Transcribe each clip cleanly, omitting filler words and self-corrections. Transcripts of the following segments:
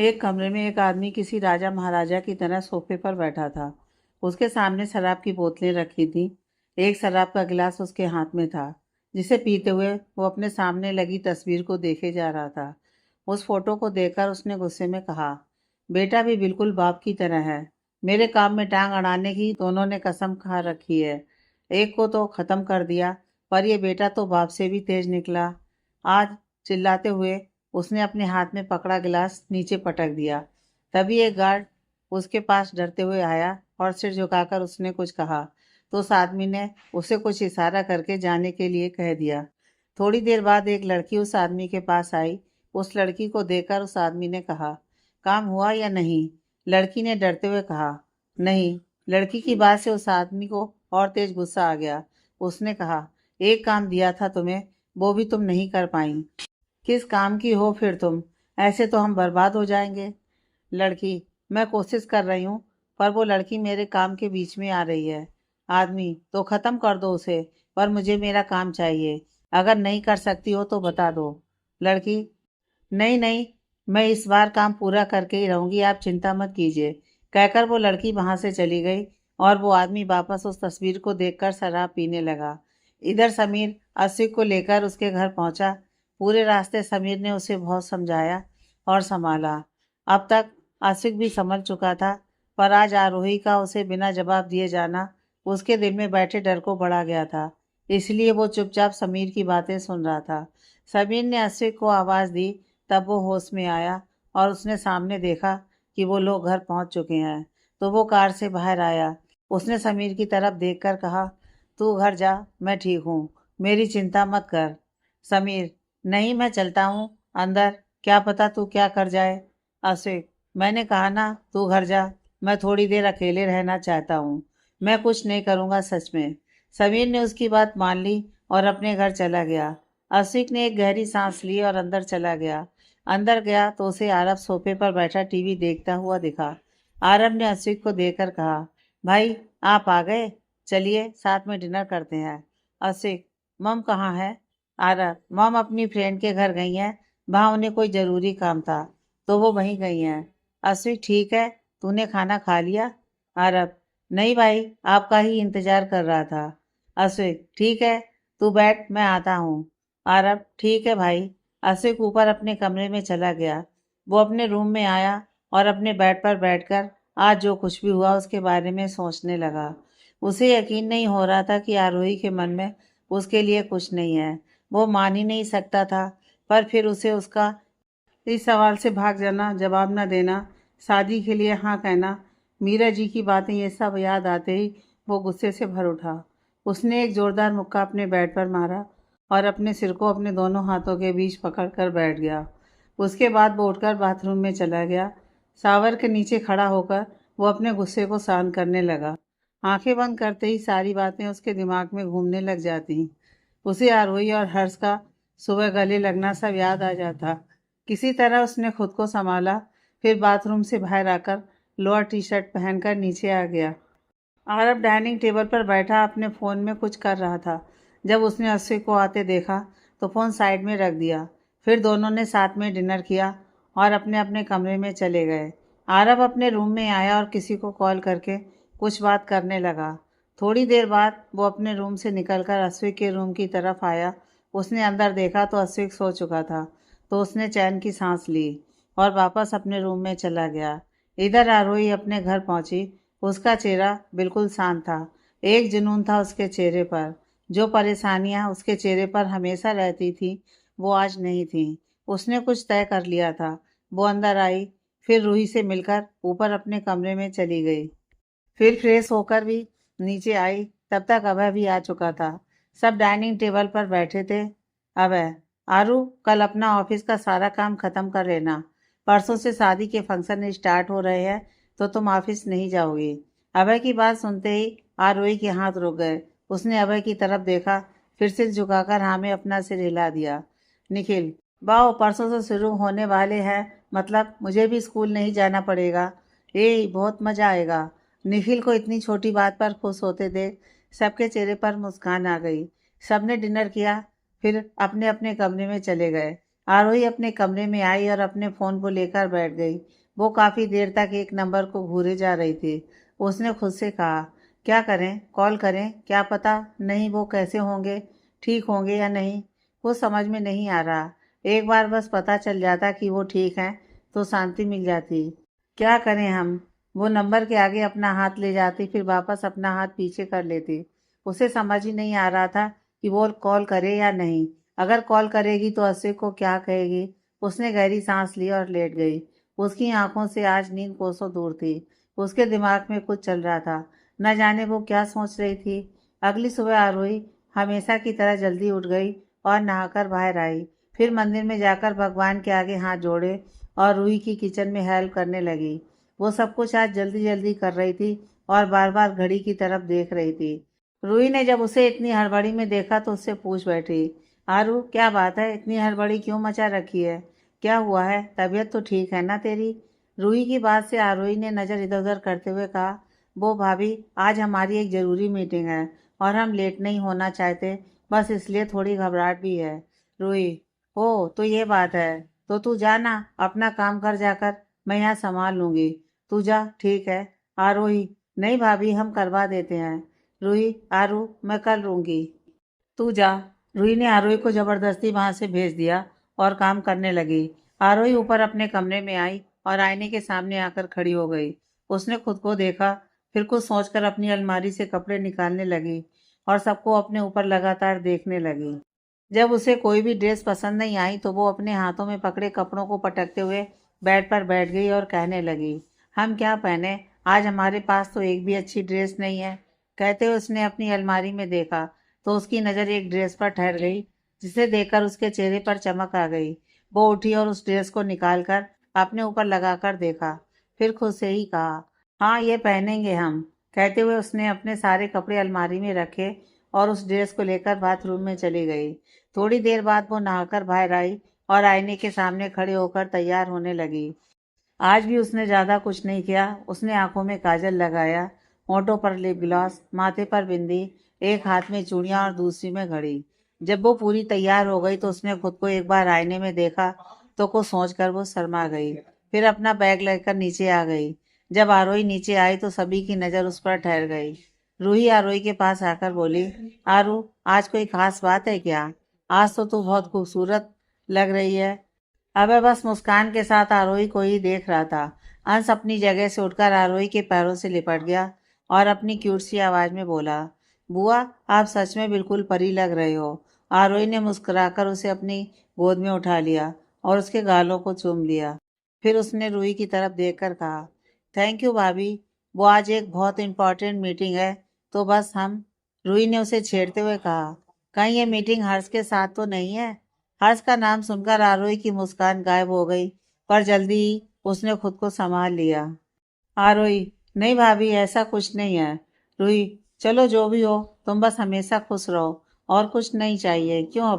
एक कमरे में एक आदमी किसी राजा महाराजा की तरह सोफे पर बैठा था। उसके सामने शराब की बोतलें रखी थीं। एक शराब का गिलास उसके हाथ में था, जिसे पीते हुए वो अपने सामने लगी तस्वीर को देखे जा रहा था। उस फोटो को देखकर उसने गुस्से में कहा, बेटा भी बिल्कुल बाप की तरह है। मेरे काम में टांग अड़ाने की दोनों ने कसम खा रखी है। एक को तो खत्म कर दिया, पर ये बेटा तो बाप से भी तेज निकला। आज चिल्लाते हुए उसने अपने हाथ में पकड़ा गिलास नीचे पटक दिया। तभी एक गार्ड उसके पास डरते हुए आया और सिर झुकाकर उसने कुछ कहा, तो उस आदमी ने उसे कुछ इशारा करके जाने के लिए कह दिया। थोड़ी देर बाद एक लड़की उस आदमी के पास आई। उस लड़की को देखकर उस आदमी ने कहा, काम हुआ या नहीं? लड़की ने डरते हुए कहा, नहीं। लड़की की बात से उस आदमी को और तेज गुस्सा आ गया। उसने कहा, एक काम दिया था तुम्हें, वो भी तुम नहीं कर पाई। किस काम की हो फिर तुम? ऐसे तो हम बर्बाद हो जाएंगे। लड़की, मैं कोशिश कर रही हूँ, पर वो लड़की मेरे काम के बीच में आ रही है। आदमी, तो ख़त्म कर दो उसे, पर मुझे मेरा काम चाहिए। अगर नहीं कर सकती हो तो बता दो। लड़की, नहीं नहीं, मैं इस बार काम पूरा करके ही रहूंगी, आप चिंता मत कीजिए। कहकर वो लड़की वहां से चली गई और वो आदमी वापस उस तस्वीर को देखकर शराब पीने लगा। इधर समीर आशिक को लेकर उसके घर पहुंचा। पूरे रास्ते समीर ने उसे बहुत समझाया और संभाला। अब तक आशिक भी समझ चुका था, पर आज आरोही का उसे बिना जवाब दिए जाना उसके दिल में बैठे डर को बढ़ा गया था। इसलिए वो चुपचाप समीर की बातें सुन रहा था। समीर ने आशिक को आवाज़ दी, तब वो होश में आया और उसने सामने देखा कि वो लोग घर पहुंच चुके हैं। तो वो कार से बाहर आया। उसने समीर की तरफ देखकर कहा, तू घर जा, मैं ठीक हूँ, मेरी चिंता मत कर। समीर, नहीं, मैं चलता हूँ अंदर, क्या पता तू क्या कर जाए। आशिक, मैंने कहा ना तू घर जा, मैं थोड़ी देर अकेले रहना चाहता हूँ। मैं कुछ नहीं करूँगा सच में। समीर ने उसकी बात मान ली और अपने घर चला गया। आशिक ने एक गहरी सांस ली और अंदर चला गया। अंदर गया तो उसे आरब सोफे पर बैठा टीवी देखता हुआ दिखा। आरब ने आशिक को देखकर कहा, भाई आप आ गए, चलिए साथ में डिनर करते हैं। आशिक, मम कहाँ है? आरब, मम अपनी फ्रेंड के घर गई हैं, वहाँ उन्हें कोई ज़रूरी काम था, तो वो वहीं गई हैं। आशिक, ठीक है, तूने खाना खा लिया? आरब, नहीं भाई, आपका ही इंतज़ार कर रहा था। आशिक, ठीक है, तू बैठ, मैं आता हूँ। आरब, ठीक है भाई। आशिक ऊपर अपने कमरे में चला गया। वो अपने रूम में आया और अपने बेड पर बैठकर आज जो कुछ भी हुआ उसके बारे में सोचने लगा। उसे यकीन नहीं हो रहा था कि आरोही के मन में उसके लिए कुछ नहीं है। वो मान ही नहीं सकता था, पर फिर उसे उसका इस सवाल से भाग जाना, जवाब न देना, शादी के लिए हाँ कहना, मीरा जी की बातें, ये सब याद आते ही वो गुस्से से भर उठा। उसने एक जोरदार मुक्का अपने बेड पर मारा और अपने सिर को अपने दोनों हाथों के बीच पकड़कर बैठ गया। उसके बाद वो उठकर बाथरूम में चला गया। शावर के नीचे खड़ा होकर वो अपने गुस्से को शांत करने लगा। आंखें बंद करते ही सारी बातें उसके दिमाग में घूमने लग जाती। उसे आरोही और हर्ष का सुबह गले लगना सब याद आ जाता। किसी तरह उसने खुद को संभाला, फिर बाथरूम से बाहर आकर लोअर टी शर्ट पहनकर नीचे आ गया। आरब डाइनिंग टेबल पर बैठा अपने फ़ोन में कुछ कर रहा था। जब उसने अस्सी को आते देखा तो फ़ोन साइड में रख दिया। फिर दोनों ने साथ में डिनर किया और अपने अपने कमरे में चले गए। आरब अपने रूम में आया और किसी को कॉल करके कुछ बात करने लगा। थोड़ी देर बाद वो अपने रूम से निकलकर अश्विक के रूम की तरफ आया। उसने अंदर देखा तो अश्विक सो चुका था, तो उसने चैन की सांस ली और वापस अपने रूम में चला गया। इधर आरोही अपने घर पहुंची। उसका चेहरा बिल्कुल शांत था। एक जुनून था उसके चेहरे पर। जो परेशानियां उसके चेहरे पर हमेशा रहती थी, वो आज नहीं थी। उसने कुछ तय कर लिया था। वो अंदर आई, फिर रूही से मिलकर ऊपर अपने कमरे में चली गई। फिर फ्रेश होकर भी नीचे आई, तब तक अभय भी आ चुका था। सब डाइनिंग टेबल पर बैठे थे। अभय, आरू, कल अपना ऑफिस का सारा काम खत्म कर लेना। परसों से शादी के फंक्शन स्टार्ट हो रहे हैं, तो तुम ऑफिस नहीं जाओगी। अभय की बात सुनते ही आरोही के हाथ रुक गए। उसने अभय की तरफ देखा, फिर सिर झुकाकर हाँ में अपना सिर हिला दिया। निखिल, वाह, परसों से शुरू होने वाले हैं, मतलब मुझे भी स्कूल नहीं जाना पड़ेगा। बहुत मजा आएगा। निखिल को इतनी छोटी बात पर खुश होते देख सबके चेहरे पर मुस्कान आ गई। सबने डिनर किया, फिर अपने अपने कमरे में चले गए। आरोही अपने कमरे में आई और अपने फ़ोन को लेकर बैठ गई। वो काफ़ी देर तक एक नंबर को घूरे जा रही थी। उसने खुद से कहा, क्या करें, कॉल करें, क्या पता नहीं वो कैसे होंगे, ठीक होंगे या नहीं। कुछ समझ में नहीं आ रहा। एक बार बस पता चल जाता कि वो ठीक हैं तो शांति मिल जाती। क्या करें हम। वो नंबर के आगे अपना हाथ ले जाती, फिर वापस अपना हाथ पीछे कर लेती। उसे समझ ही नहीं आ रहा था कि वो कॉल करे या नहीं। अगर कॉल करेगी तो अश्विक को क्या कहेगी। उसने गहरी सांस ली और लेट गई। उसकी आंखों से आज नींद कोसों दूर थी। उसके दिमाग में कुछ चल रहा था। न जाने वो क्या सोच रही थी। अगली सुबह आरोही हमेशा की तरह जल्दी उठ गई और नहाकर बाहर आई। फिर मंदिर में जाकर भगवान के आगे हाथ जोड़े और रूही की किचन में हेल्प करने लगी। वो सब कुछ आज जल्दी जल्दी कर रही थी और बार बार घड़ी की तरफ देख रही थी। रूही ने जब उसे इतनी हड़बड़ी में देखा तो उससे पूछ बैठी, आरू क्या बात है, इतनी हड़बड़ी क्यों मचा रखी है? क्या हुआ है? तबीयत तो ठीक है ना तेरी? रूही की बात से आरोही ने नज़र इधर उधर करते हुए कहा, वो भाभी आज हमारी एक ज़रूरी मीटिंग है और हम लेट नहीं होना चाहते, बस इसलिए थोड़ी घबराहट भी है। रूही, ओ तो ये बात है, तो तू जा ना, अपना काम कर जाकर, मैं यहाँ संभाल लूँगी। तू जा, ठीक है। आरोही, नहीं भाभी हम करवा देते हैं। रूही, आरू मैं कर लूँगी, तू जा। रूही ने आरोही को जबरदस्ती वहां से भेज दिया और काम करने लगी। आरोही ऊपर अपने कमरे में आई और आईने के सामने आकर खड़ी हो गई। उसने खुद को देखा, फिर कुछ सोचकर अपनी अलमारी से कपड़े निकालने लगी और सबको अपने ऊपर लगातार देखने लगी। जब उसे कोई भी ड्रेस पसंद नहीं आई तो वो अपने हाथों में पकड़े कपड़ों को पटकते हुए बेड पर बैठ गई और कहने लगी, हम क्या पहने, आज हमारे पास तो एक भी अच्छी ड्रेस नहीं है। कहते हुए उसने अपनी अलमारी में देखा तो उसकी नज़र एक ड्रेस पर ठहर गई, जिसे देखकर उसके चेहरे पर चमक आ गई। वो उठी और उस ड्रेस को निकालकर अपने ऊपर लगाकर देखा, फिर खुद से ही कहा, हाँ ये पहनेंगे हम। कहते हुए उसने अपने सारे कपड़े अलमारी में रखे और उस ड्रेस को लेकर बाथरूम में चली गई। थोड़ी देर बाद वो नहाकर बाहर आई और आईने के सामने खड़े होकर तैयार होने लगी। आज भी उसने ज़्यादा कुछ नहीं किया। उसने आंखों में काजल लगाया, होंठों पर लिप ग्लॉस, माथे पर बिंदी, एक हाथ में चूड़ियां और दूसरी में घड़ी। जब वो पूरी तैयार हो गई तो उसने खुद को एक बार आईने में देखा तो कुछ सोचकर वो शर्मा गई। फिर अपना बैग लेकर नीचे आ गई। जब आरोही नीचे आई तो सभी की नज़र उस पर ठहर गई। रूही आरोही के पास आकर बोली, आरू आज कोई खास बात है क्या? आज तो तू बहुत खूबसूरत लग रही है। अबे बस मुस्कान के साथ आरोही को ही देख रहा था। अंश अपनी जगह से उठकर आरोही के पैरों से लिपट गया और अपनी क्यूट सी आवाज में बोला, बुआ आप सच में बिल्कुल परी लग रहे हो। आरोही ने मुस्कुराकर उसे अपनी गोद में उठा लिया और उसके गालों को चूम लिया। फिर उसने रूही की तरफ देखकर कहा, थैंक यू भाभी, वो आज एक बहुत इंपॉर्टेंट मीटिंग है तो बस हम। रूही ने उसे छेड़ते हुए कहा, कहीं ये मीटिंग हर्ष के साथ तो नहीं है? हर्ष का नाम सुनकर आरोही की मुस्कान गायब हो गई, पर जल्दी ही उसने खुद को संभाल लिया। आरोही, नहीं भाभी ऐसा कुछ नहीं है। रूही, चलो जो भी हो, तुम बस हमेशा खुश रहो और कुछ नहीं चाहिए, क्यों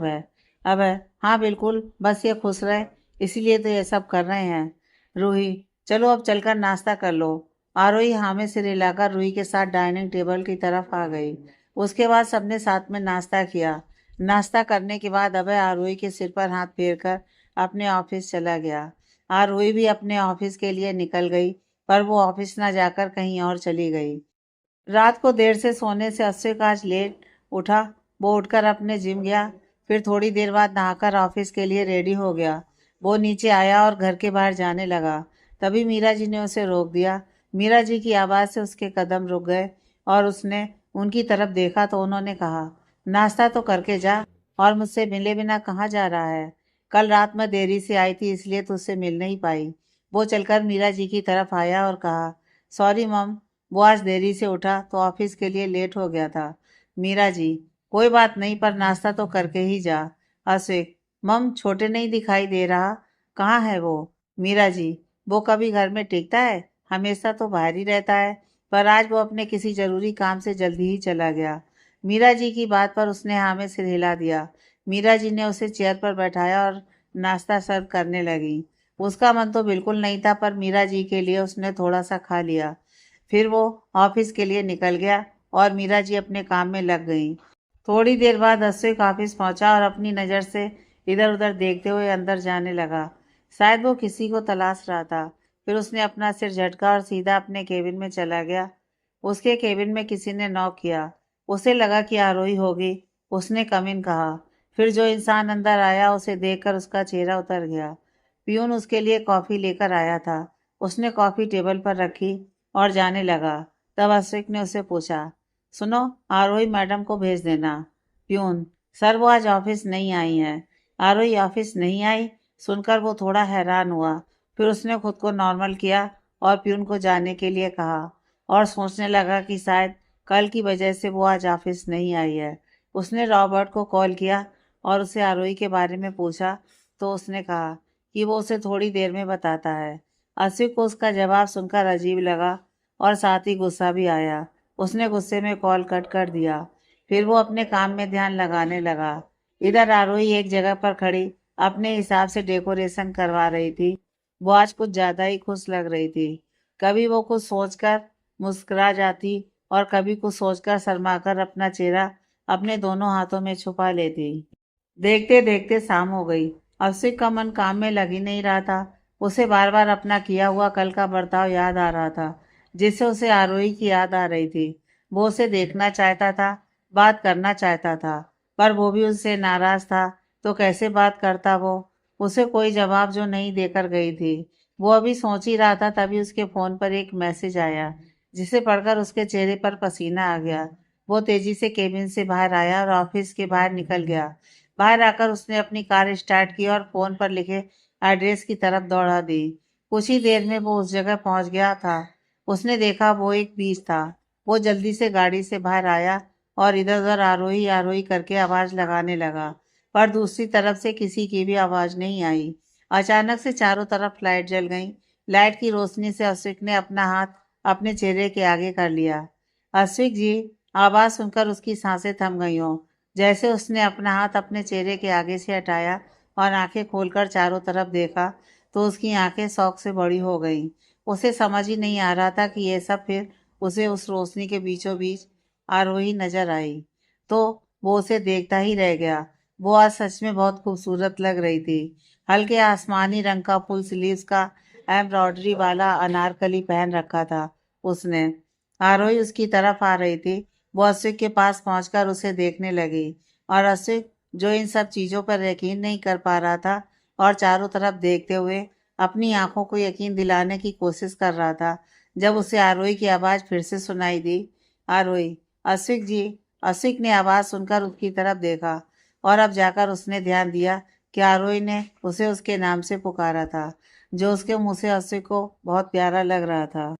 अभय हाँ बिल्कुल, बस ये खुश रहे, इसीलिए तो ये सब कर रहे हैं। रूही, चलो अब चलकर नाश्ता कर लो। आरोही हाँ में सिर हिलाकर रूही के साथ डाइनिंग टेबल की तरफ आ गई। उसके बाद सबने साथ में नाश्ता किया। नाश्ता करने के बाद अभय आरोही के सिर पर हाथ फेरकर अपने ऑफिस चला गया। आरोही भी अपने ऑफिस के लिए निकल गई, पर वो ऑफिस ना जाकर कहीं और चली गई। रात को देर से सोने से अश्विक आज लेट उठा। वो उठकर अपने जिम गया, फिर थोड़ी देर बाद नहाकर ऑफिस के लिए रेडी हो गया। वो नीचे आया और घर के बाहर जाने लगा। तभी मीरा जी ने उसे रोक दिया। मीरा जी की आवाज़ से उसके कदम रुक गए और उसने उनकी तरफ देखा तो उन्होंने कहा, नाश्ता तो करके जा, और मुझसे मिले बिना कहाँ जा रहा है? कल रात मैं देरी से आई थी इसलिए तुझसे मिल नहीं पाई। वो चलकर मीरा जी की तरफ आया और कहा, सॉरी मम, वो आज देरी से उठा तो ऑफिस के लिए लेट हो गया था। मीरा जी, कोई बात नहीं, पर नाश्ता तो करके ही जा। अश्विक, मम छोटे नहीं दिखाई दे रहा, कहाँ है वो? मीरा जी, वो कभी घर में टिकता है, हमेशा तो बाहर ही रहता है, पर आज वो अपने किसी जरूरी काम से जल्दी ही चला गया। मीरा जी की बात पर उसने हाँ में सिर हिला दिया। मीरा जी ने उसे चेयर पर बैठाया और नाश्ता सर्व करने लगी। उसका मन तो बिल्कुल नहीं था, पर मीरा जी के लिए उसने थोड़ा सा खा लिया। फिर वो ऑफिस के लिए निकल गया और मीरा जी अपने काम में लग गईं। थोड़ी देर बाद अश्विक ऑफिस पहुंचा और अपनी नज़र से इधर उधर देखते हुए अंदर जाने लगा। शायद वो किसी को तलाश रहा था। फिर उसने अपना सिर झटका और सीधा अपने केबिन में चला गया। उसके केबिन में किसी ने नॉक किया। उसे लगा कि आरोही होगी। उसने कम इन कहा। फिर जो इंसान अंदर आया उसे देखकर उसका चेहरा उतर गया। पियून उसके लिए कॉफ़ी लेकर आया था। उसने कॉफ़ी टेबल पर रखी और जाने लगा। तब अश्विक ने उसे पूछा, सुनो, आरोही मैडम को भेज देना। प्यून, सर वो आज ऑफिस नहीं आई है। आरोही ऑफिस नहीं आई? सुनकर वो थोड़ा हैरान हुआ। फिर उसने खुद को नॉर्मल किया और प्यून को जाने के लिए कहा और सोचने लगा कि शायद कल की वजह से वो आज ऑफिस नहीं आई है। उसने रॉबर्ट को कॉल किया और उसे आरोही के बारे में पूछा तो उसने कहा कि वो उसे थोड़ी देर में बताता है। अश्विक को उसका जवाब सुनकर अजीब लगा और साथ ही गुस्सा भी आया। उसने गुस्से में कॉल कट कर दिया। फिर वो अपने काम में ध्यान लगाने लगा। इधर आरोही एक जगह पर खड़ी अपने हिसाब से डेकोरेशन करवा रही थी। वो आज कुछ ज्यादा ही खुश लग रही थी। कभी वो कुछ सोचकर मुस्कुरा जाती और कभी कुछ सोचकर शर्माकर अपना चेहरा अपने दोनों हाथों में छुपा लेती। देखते देखते शाम हो गई। अश्विक का मन काम में लग ही नहीं रहा था। उसे बार बार अपना किया हुआ कल का बर्ताव याद आ रहा था, जिससे उसे आरोही की याद आ रही थी। वो उसे देखना चाहता था, बात करना चाहता था, पर वो भी उससे नाराज था। तो कैसे बात करता वो? उसे कोई जवाब जो नहीं देकर गई थी। वो अभी सोच ही रहा था तभी उसके फोन पर एक मैसेज आया, जिसे पढ़कर उसके चेहरे पर पसीना आ गया। वो तेजी से केबिन से बाहर आया और ऑफिस के बाहर निकल गया। बाहर आकर उसने अपनी कार स्टार्ट की और फोन पर लिखे एड्रेस की तरफ दौड़ा दी। कुछ ही देर में वो उस जगह पहुंच गया था। उसने देखा वो एक बीच था। वो जल्दी से गाड़ी से बाहर आया और इधर उधर आरोही आरोही करके आवाज लगाने लगा, पर दूसरी तरफ से किसी की भी आवाज नहीं आई। अचानक से चारों तरफ लाइट जल गई। लाइट की रोशनी से अश्विक ने अपना हाथ अपने चेहरे के आगे कर लिया। अश्विक जी, आवाज सुनकर उसकी सांसें थम गई हों। जैसे उसने अपना हाथ अपने चेहरे के आगे से हटाया और आंखें खोलकर चारों तरफ देखा तो उसकी आंखें शौक से बड़ी हो गईं। उसे समझ ही नहीं आ रहा था कि ये सब। फिर उसे उस रोशनी के बीचों बीच आरोही नजर आई तो वो उसे देखता ही रह गया। वो आज सच में बहुत खूबसूरत लग रही थी। हल्के आसमानी रंग का फुल स्लीव्स का एम्ब्रॉयडरी वाला अनारकली पहन रखा था उसने। आरोही उसकी तरफ आ रही थी। वो अश्विक के पास पहुंचकर उसे देखने लगी और अश्विक, जो इन सब चीजों पर यकीन नहीं कर पा रहा था और चारों तरफ देखते हुए अपनी आंखों को यकीन दिलाने की कोशिश कर रहा था, जब उसे आरोही की आवाज फिर से सुनाई दी। आरोही, अश्विक जी। अश्विक ने आवाज सुनकर उसकी तरफ देखा और अब जाकर उसने ध्यान दिया कि आरोही ने उसे उसके नाम से पुकारा था, जो उसके मुंह से अश्विक को बहुत प्यारा लग रहा था।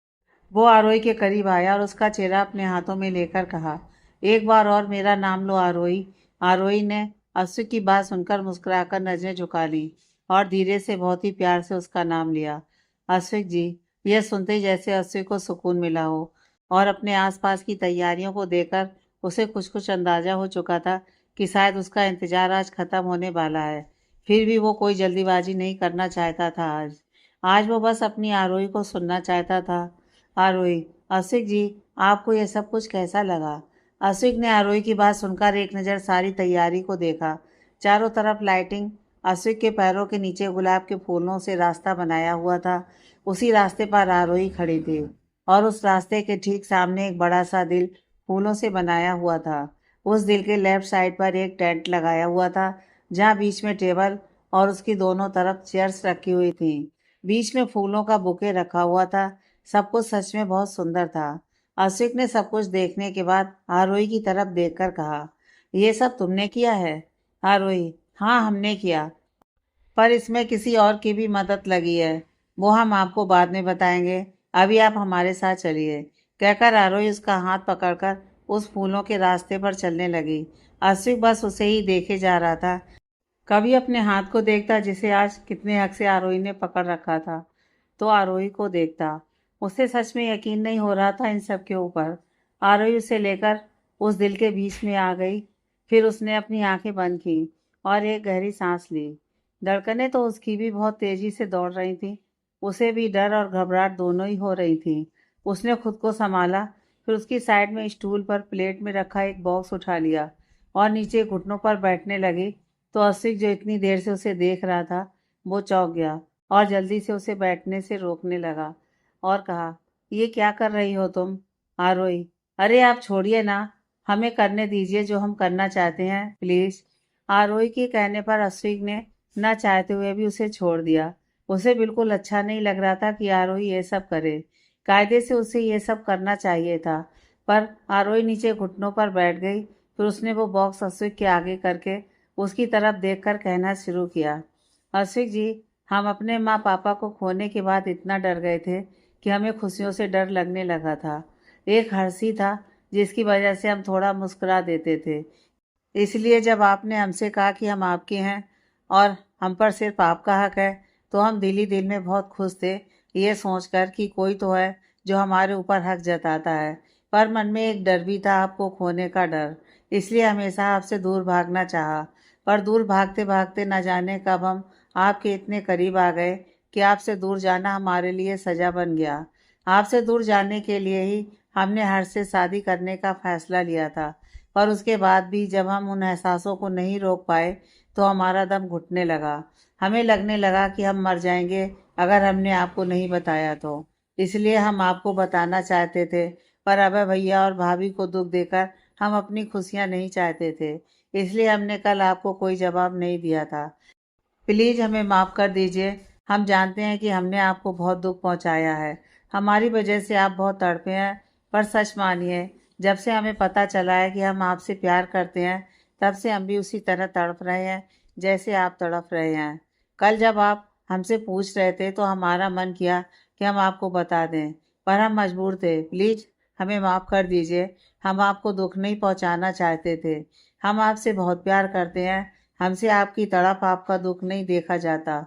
वो आरोही के करीब आया और उसका चेहरा अपने हाथों में लेकर कहा, एक बार और मेरा नाम लो आरोही। आरोही ने अश्विक की बात सुनकर मुस्कुराकर नजरें झुका ली और धीरे से बहुत ही प्यार से उसका नाम लिया। अश्विक जी। यह सुनते ही जैसे अश्विक को सुकून मिला हो और अपने आसपास की तैयारियों को देखकर उसे कुछ कुछ अंदाजा हो चुका था कि शायद उसका इंतजार आज खत्म होने वाला है। फिर भी वो कोई जल्दीबाजी नहीं करना चाहता था। आज आज वो बस अपनी आरोही को सुनना चाहता था। आरोही, अश्विक जी, आपको यह सब कुछ कैसा लगा? अश्विक ने आरोही की बात सुनकर एक नज़र सारी तैयारी को देखा। चारों तरफ लाइटिंग, अश्विक के पैरों के नीचे गुलाब के फूलों से रास्ता बनाया हुआ था। उसी रास्ते पर आरोही खड़ी थी और उस रास्ते के ठीक सामने एक बड़ा सा दिल फूलों से बनाया हुआ था। उस दिल के लेफ्ट साइड पर एक टेंट लगाया हुआ था, जहाँ बीच में टेबल और उसकी दोनों तरफ चेयर्स रखी हुई थी। बीच में फूलों का बुके रखा हुआ था। सब कुछ सच में बहुत सुंदर था। अश्विक ने सब कुछ देखने के बाद आरोही की तरफ देखकर कहा, ये सब तुमने किया है? आरोही, हाँ हमने किया, पर इसमें किसी और की भी मदद लगी है। वो हम आपको बाद में बताएंगे। अभी आप हमारे साथ चलिए। कहकर आरोही उसका हाथ पकड़कर उस फूलों के रास्ते पर चलने लगी। अश्विक बस उसे ही देखे जा रहा था। कभी अपने हाथ को देखता जिसे आज कितने हक से आरोही ने पकड़ रखा था, तो आरोही को देखता। उसे सच में यकीन नहीं हो रहा था इन सब के ऊपर। आरोही उसे लेकर उस दिल के बीच में आ गई। फिर उसने अपनी आंखें बंद की और एक गहरी सांस ली। धड़कनें तो उसकी भी बहुत तेजी से दौड़ रही थी। उसे भी डर और घबराहट दोनों ही हो रही थी। उसने खुद को संभाला। फिर उसकी साइड में स्टूल पर प्लेट में रखा एक बॉक्स उठा लिया और नीचे घुटनों पर बैठने लगी तो अस्विक जो इतनी देर से उसे देख रहा था वो चौंक गया और जल्दी से उसे बैठने से रोकने लगा और कहा, ये क्या कर रही हो तुम आरोही? अरे आप छोड़िए ना, हमें करने दीजिए जो हम करना चाहते हैं प्लीज। आरोही के कहने पर अस्विक ने न चाहते हुए भी उसे छोड़ दिया। उसे बिल्कुल अच्छा नहीं लग रहा था कि आरोही ये सब करे। कायदे से उसे ये सब करना चाहिए था, पर आरोही नीचे घुटनों पर बैठ गई। फिर उसने वो बॉक्स अस्विक के आगे करके उसकी तरफ देखकर कहना शुरू किया, अस्विक जी, हम अपने माँ पापा को खोने के बाद इतना डर गए थे कि हमें खुशियों से डर लगने लगा था। एक हंसी था जिसकी वजह से हम थोड़ा मुस्कुरा देते थे। इसलिए जब आपने हमसे कहा कि हम आपके हैं और हम पर सिर्फ आपका हक है, तो हम दिल ही दिल में बहुत खुश थे, ये सोचकर कि कोई तो है जो हमारे ऊपर हक जताता है। पर मन में एक डर भी था, आपको खोने का डर। इसलिए हमेशा आपसे दूर भागना चाहा, पर दूर भागते भागते न जाने कब हम आपके इतने करीब आ गए कि आपसे दूर जाना हमारे लिए सजा बन गया। आपसे दूर जाने के लिए ही हमने हर्ष से शादी करने का फैसला लिया था। पर उसके बाद भी जब हम उन एहसासों को नहीं रोक पाए तो हमारा दम घुटने लगा। हमें लगने लगा कि हम मर जाएंगे अगर हमने आपको नहीं बताया तो। इसलिए हम आपको बताना चाहते थे, पर अभय भैया और भाभी को दुख देकर हम अपनी खुशियां नहीं चाहते थे। इसलिए हमने कल आपको कोई जवाब नहीं दिया था। प्लीज़ हमें माफ़ कर दीजिए। हम जानते हैं कि हमने आपको बहुत दुख पहुंचाया है। हमारी वजह से आप बहुत तड़पे हैं। पर सच मानिए, जब से हमें पता चला है कि हम आपसे प्यार करते हैं, तब से हम भी उसी तरह तड़प रहे हैं जैसे आप तड़प रहे हैं। कल जब आप हमसे पूछ रहे थे तो हमारा मन किया कि हम आपको बता दें, पर हम मजबूर थे। प्लीज़ हमें माफ़ कर दीजिए। हम आपको दुख नहीं पहुंचाना चाहते थे। हम आपसे बहुत प्यार करते हैं। हमसे आपकी तड़प, आपका दुख नहीं देखा जाता।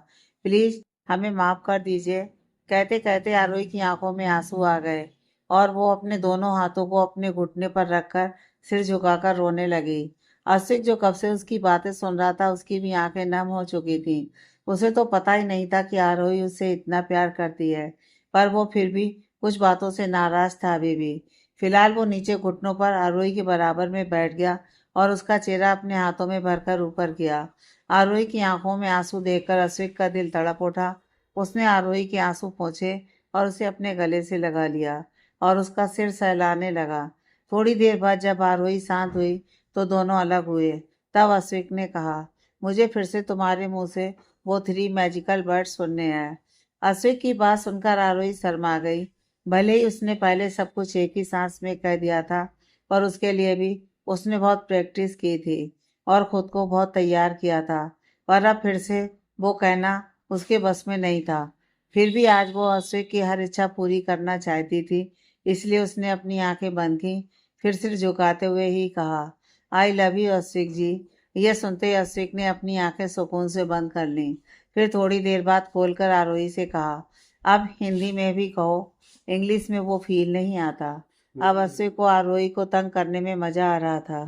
प्लीज हमें माफ कर दीजिए। कहते कहते आरोही की आंखों में आंसू आ गए और वो अपने दोनों हाथों को अपने घुटने पर रखकर सिर झुकाकर रोने लगी। आशिक जो कब से उसकी बातें सुन रहा था, उसकी भी आंखें नम हो चुकी थी। उसे तो पता ही नहीं था कि आरोही उससे इतना प्यार करती है, पर वो फिर भी कुछ बातों से नाराज था अभी भी। फिलहाल वो नीचे घुटनों पर आरोही के बराबर में बैठ गया और उसका चेहरा अपने हाथों में भरकर ऊपर किया। आरोही की आंखों में आंसू देखकर अश्विक का दिल तड़प उठा। उसने आरोही के आंसू पोंछे और उसे अपने गले से लगा लिया और उसका सिर सहलाने लगा। थोड़ी देर बाद जब आरोही शांत हुई तो दोनों अलग हुए। तब अश्विक ने कहा, मुझे फिर से तुम्हारे मुंह से वो 3 मैजिकल वर्ड सुनने हैं। अश्विक की बात सुनकर आरोही शर्मा गई। भले ही उसने पहले सब कुछ एक ही सांस में कह दिया था, पर उसके लिए भी उसने बहुत प्रैक्टिस की थी और खुद को बहुत तैयार किया था। पर अब फिर से वो कहना उसके बस में नहीं था। फिर भी आज वो अश्विक की हर इच्छा पूरी करना चाहती थी। इसलिए उसने अपनी आंखें बंद की, फिर सिर झुकाते हुए ही कहा, आई लव यू अश्विक जी। यह सुनते ही अश्विक ने अपनी आंखें सुकून से बंद कर लीं। फिर थोड़ी देर बाद खोलकर आरोही से कहा, अब हिंदी में भी कहो, इंग्लिश में वो फील नहीं आता। अब अश्विक को आरोही को तंग करने में मजा आ रहा था।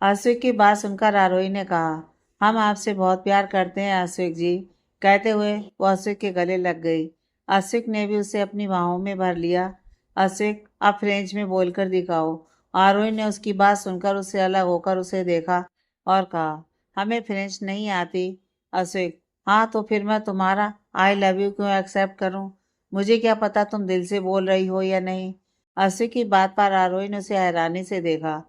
आशिक की बात सुनकर आरोही ने कहा, हम आपसे बहुत प्यार करते हैं आशिक जी। कहते हुए वो आशिक के गले लग गई। आशिक ने भी उसे अपनी बाहों में भर लिया। आशिक, आप फ्रेंच में बोलकर दिखाओ। आरोही ने उसकी बात सुनकर उससे अलग होकर उसे देखा और कहा, हमें फ्रेंच नहीं आती। आशिक, हाँ तो फिर मैं तुम्हारा आई लव यू क्यों एक्सेप्ट करूं? मुझे क्या पता तुम दिल से बोल रही हो या नहीं। आशिक की बात पर आरोही ने उसे हैरानी से देखा।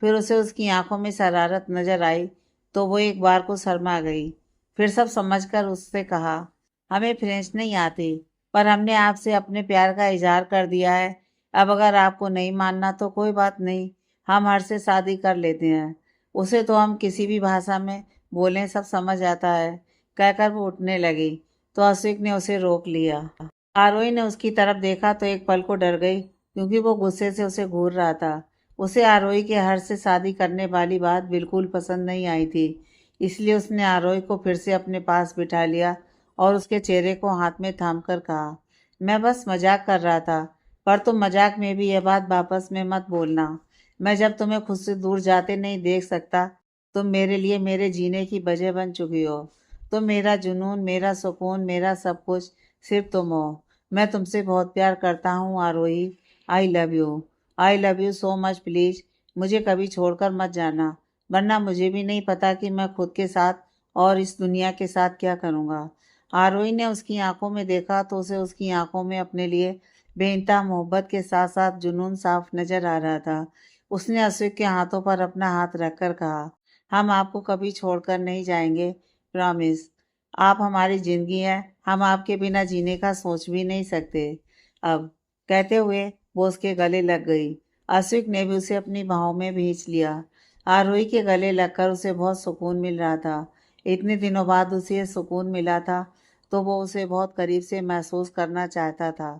फिर उसे उसकी आंखों में शरारत नजर आई तो वो एक बार को शर्मा गई। फिर सब समझकर उससे कहा, हमें फ्रेंच नहीं आती, पर हमने आपसे अपने प्यार का इजहार कर दिया है। अब अगर आपको नहीं मानना तो कोई बात नहीं, हम हर से शादी कर लेते हैं। उसे तो हम किसी भी भाषा में बोलें सब समझ आता है। कहकर वो उठने लगी तो अश्विक ने उसे रोक लिया। आरोही ने उसकी तरफ देखा तो एक पल को डर गई, क्योंकि वो गुस्से से उसे घूर रहा था। उसे आरोही के हर्ष से शादी करने वाली बात बिल्कुल पसंद नहीं आई थी। इसलिए उसने आरोही को फिर से अपने पास बिठा लिया और उसके चेहरे को हाथ में थामकर कहा, मैं बस मजाक कर रहा था, पर तुम मजाक में भी यह बात वापस में मत बोलना। मैं जब तुम्हें खुद से दूर जाते नहीं देख सकता, तुम मेरे लिए मेरे जीने की वजह बन चुकी हो। तुम मेरा जुनून, मेरा सुकून, मेरा सब कुछ सिर्फ तुम हो। मैं तुमसे बहुत प्यार करता हूँ Aarohi. I love you. I love you so much. Please मुझे कभी छोड़कर मत जाना, वरना मुझे भी नहीं पता कि मैं खुद के साथ और इस दुनिया के साथ क्या करूँगा। आरोही ने उसकी आंखों में देखा तो उसे उसकी आंखों में अपने लिए बेइंतहा मोहब्बत के साथ साथ जुनून साफ नजर आ रहा था। उसने अश्विक के हाथों पर अपना हाथ रखकर कहा, हम आपको कभी छोड़कर नहीं जाएंगे, प्रॉमिस। आप हमारी जिंदगी हैं, हम आपके बिना जीने का सोच भी नहीं सकते। अब कहते हुए वो उसके गले लग गई। अश्विक ने भी उसे अपनी बाहों में भींच लिया। आरोही के गले लगकर उसे बहुत सुकून मिल रहा था। इतने दिनों बाद उसे ये सुकून मिला था तो वो उसे बहुत करीब से महसूस करना चाहता था।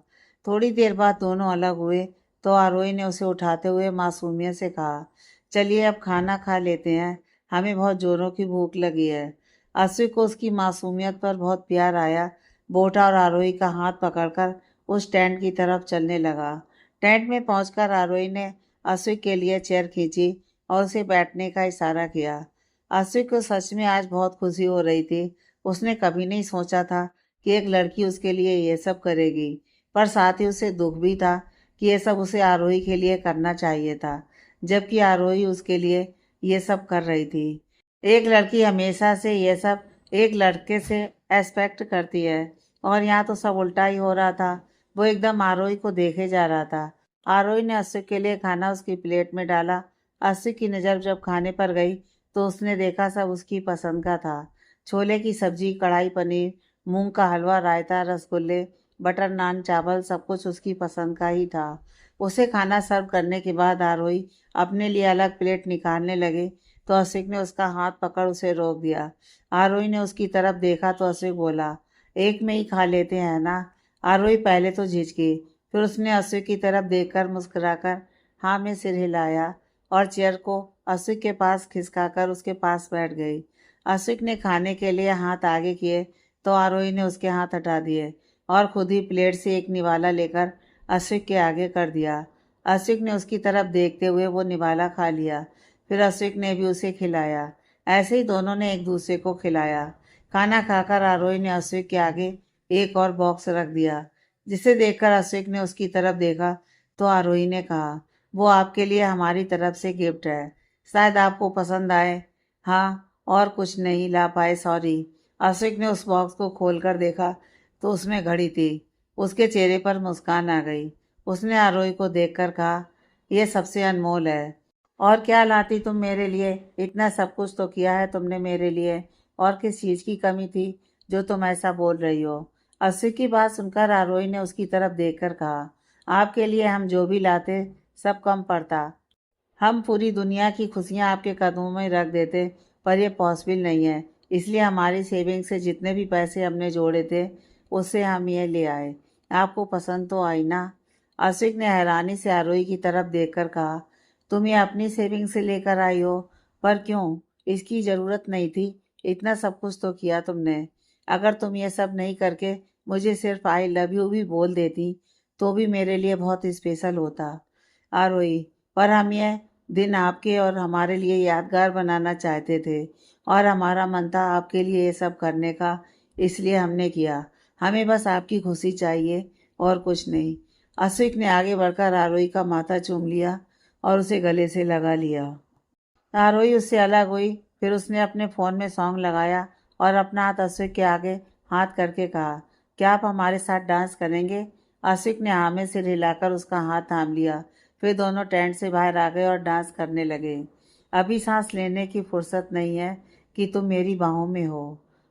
थोड़ी देर बाद दोनों अलग हुए तो आरोही ने उसे उठाते हुए मासूमियत से कहा, चलिए अब खाना खा लेते हैं, हमें बहुत जोरों की भूख लगी है। अश्विक को उसकी मासूमियत पर बहुत प्यार आया। वो उठा और आरोही का हाथ पकड़कर उस टेंट की तरफ चलने लगा। टेंट में पहुंचकर आरोही ने अश्विक के लिए चेयर खींची और उसे बैठने का इशारा किया। अश्विक को सच में आज बहुत खुशी हो रही थी। उसने कभी नहीं सोचा था कि एक लड़की उसके लिए ये सब करेगी, पर साथ ही उसे दुख भी था कि ये सब उसे आरोही के लिए करना चाहिए था, जबकि आरोही उसके लिए ये सब कर रही थी। एक लड़की हमेशा से ये सब एक लड़के से एक्सपेक्ट करती है और यहाँ तो सब उल्टा ही हो रहा था। वो एकदम आरोही को देखे जा रहा था। आरोही ने अश्विक के लिए खाना उसकी प्लेट में डाला। अश्विक की नज़र जब खाने पर गई तो उसने देखा सब उसकी पसंद का था। छोले की सब्जी, कढ़ाई पनीर, मूंग का हलवा, रायता, रसगुल्ले, बटर नान, चावल, सब कुछ उसकी पसंद का ही था। उसे खाना सर्व करने के बाद आरोही अपने लिए अलग प्लेट निकालने लगे तो अश्विक ने उसका हाथ पकड़ उसे रोक दिया। आरोही ने उसकी तरफ देखा तो अश्विक बोला, एक में ही खा लेते हैं ना। आरोही पहले तो झिझकी, फिर उसने अश्विक की तरफ देखकर मुस्कुराकर हाँ में सिर हिलाया और चेयर को अश्विक के पास खिसकाकर उसके पास बैठ गई। अश्विक ने खाने के लिए हाथ आगे किए तो आरोही ने उसके हाथ हटा दिए और खुद ही प्लेट से एक निवाला लेकर अश्विक के आगे कर दिया। अश्विक ने उसकी तरफ देखते हुए वो निवाला खा लिया। फिर अश्विक ने भी उसे खिलाया। ऐसे ही दोनों ने एक दूसरे को खिलाया। खाना खाकर आरोही ने अश्विक के आगे एक और बॉक्स रख दिया, जिसे देखकर अश्विक ने उसकी तरफ देखा तो आरोही ने कहा, वो आपके लिए हमारी तरफ से गिफ्ट है, शायद आपको पसंद आए। हाँ, और कुछ नहीं ला पाए, सॉरी। अश्विक ने उस बॉक्स को खोलकर देखा तो उसमें घड़ी थी। उसके चेहरे पर मुस्कान आ गई। उसने आरोही को देखकर कहा, यह सबसे अनमोल है। और क्या लाती तुम मेरे लिए, इतना सब कुछ तो किया है तुमने मेरे लिए, और किस चीज़ की कमी थी जो तुम ऐसा बोल रही हो। अश्विक की बात सुनकर आरोही ने उसकी तरफ देखकर कहा, आपके लिए हम जो भी लाते सब कम पड़ता। हम पूरी दुनिया की खुशियाँ आपके कदमों में रख देते, पर यह पॉसिबल नहीं है। इसलिए हमारी सेविंग से जितने भी पैसे हमने जोड़े थे उससे हम ये ले आए। आपको पसंद तो आई ना। अश्विक ने हैरानी से आरोही की तरफ देखकर कहा, तुम ये अपनी सेविंग से लेकर आई हो, पर क्यों? इसकी ज़रूरत नहीं थी। इतना सब कुछ तो किया तुमने। अगर तुम ये सब नहीं करके मुझे सिर्फ आई लव यू भी बोल देती तो भी मेरे लिए बहुत स्पेशल होता, आरोही। पर हम ये दिन आपके और हमारे लिए यादगार बनाना चाहते थे और हमारा मन था आपके लिए ये सब करने का, इसलिए हमने किया। हमें बस आपकी खुशी चाहिए और कुछ नहीं। अश्विक ने आगे बढ़कर आरोही का माथा चूम लिया और उसे गले से लगा लिया। आरोही उससे अलग हुई। फिर उसने अपने फ़ोन में सॉन्ग लगाया और अपना हाथ अश्विक के आगे हाथ करके कहा, क्या आप हमारे साथ डांस करेंगे? अश्विक ने हाँ में सिर हिलाकर उसका हाथ थाम लिया। फिर दोनों टेंट से बाहर आ गए और डांस करने लगे। अभी सांस लेने की फुर्सत नहीं है कि तुम मेरी बाहों में हो।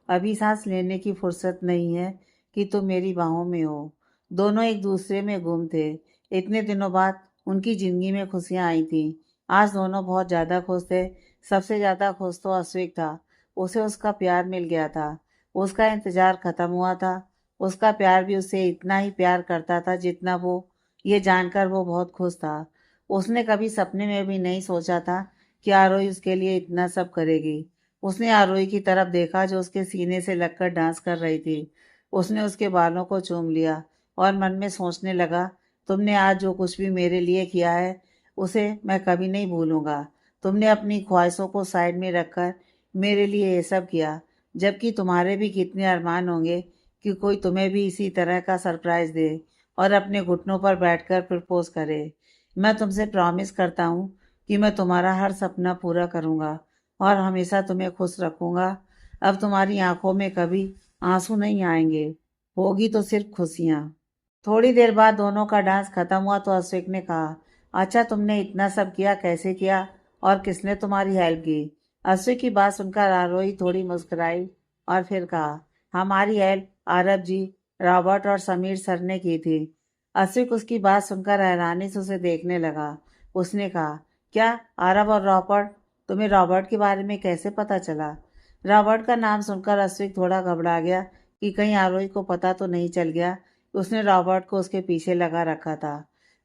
अभी सांस लेने की फुर्सत नहीं है कि तुम मेरी बाहों में हो। दोनों एक दूसरे में गुम थे। इतने दिनों बाद उनकी ज़िंदगी में खुशियाँ आई थीं। आज दोनों बहुत ज़्यादा खुश थे। सबसे ज़्यादा खुश तो अश्विक था। उसे उसका प्यार मिल गया था। उसका इंतज़ार ख़त्म हुआ था। उसका प्यार भी उसे इतना ही प्यार करता था जितना वो, ये जानकर वो बहुत खुश था। उसने कभी सपने में भी नहीं सोचा था कि आरोही उसके लिए इतना सब करेगी। उसने आरोही की तरफ देखा जो उसके सीने से लगकर डांस कर रही थी। उसने उसके बालों को चूम लिया और मन में सोचने लगा, तुमने आज जो कुछ भी मेरे लिए किया है उसे मैं कभी नहीं भूलूंगा। तुमने अपनी ख्वाहिशों को साइड में रखकर मेरे लिए ये सब किया, जबकि तुम्हारे भी कितने अरमान होंगे कि कोई तुम्हें भी इसी तरह का सरप्राइज़ दे और अपने घुटनों पर बैठकर प्रपोज करे। मैं तुमसे प्रॉमिस करता हूँ कि मैं तुम्हारा हर सपना पूरा करूँगा और हमेशा तुम्हें खुश रखूँगा। अब तुम्हारी आंखों में कभी आंसू नहीं आएंगे, होगी तो सिर्फ खुशियां। थोड़ी देर बाद दोनों का डांस खत्म हुआ तो अश्विक ने कहा, अच्छा तुमने इतना सब किया, कैसे किया और किसने तुम्हारी हेल्प की? अश्विक की बात सुनकर आरोही थोड़ी मुस्कुराई और फिर कहा, हमारी हेल्प आरब जी, रॉबर्ट और समीर सर ने की थी। अश्विक उसकी बात सुनकर हैरानी से उसे देखने लगा। उसने कहा, क्या आरब और रॉबर्ट? तुम्हें रॉबर्ट के बारे में कैसे पता चला? रॉबर्ट का नाम सुनकर अश्विक थोड़ा घबरा गया कि कहीं आरोही को पता तो नहीं चल गया। उसने रॉबर्ट को उसके पीछे लगा रखा था।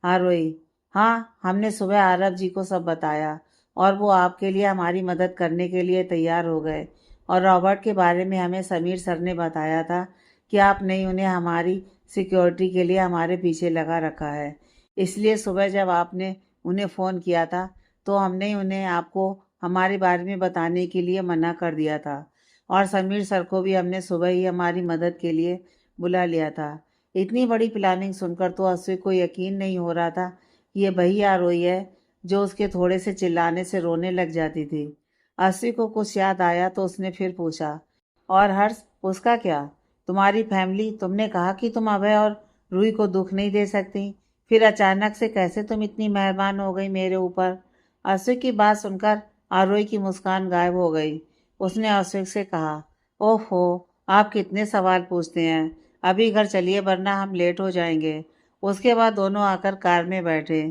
आरोही, हाँ, हमने सुबह आरब जी को सब बताया और वो आपके लिए हमारी मदद करने के लिए तैयार हो गए। और रॉबर्ट के बारे में हमें समीर सर ने बताया था कि आपने उन्हें हमारी सिक्योरिटी के लिए हमारे पीछे लगा रखा है। इसलिए सुबह जब आपने उन्हें फ़ोन किया था तो हमने उन्हें आपको हमारे बारे में बताने के लिए मना कर दिया था। और समीर सर को भी हमने सुबह ही हमारी मदद के लिए बुला लिया था। इतनी बड़ी प्लानिंग सुनकर तो अश्विक को यकीन नहीं हो रहा था कि ये वही आरोही है जो उसके थोड़े से चिल्लाने से रोने लग जाती थी। अश्विक को कुछ याद आया तो उसने फिर पूछा, और हर्ष, उसका क्या? तुम्हारी फैमिली, तुमने कहा कि तुम अभय और रूही को दुख नहीं दे सकती, फिर अचानक से कैसे तुम इतनी मेहरबान हो गई मेरे ऊपर? अश्विक की बात सुनकर आरोही की मुस्कान गायब हो गई। उसने अश्विक से कहा, ओहो, आप कितने सवाल पूछते हैं। अभी घर चलिए वरना हम लेट हो जाएंगे। उसके बाद दोनों आकर कार में बैठे।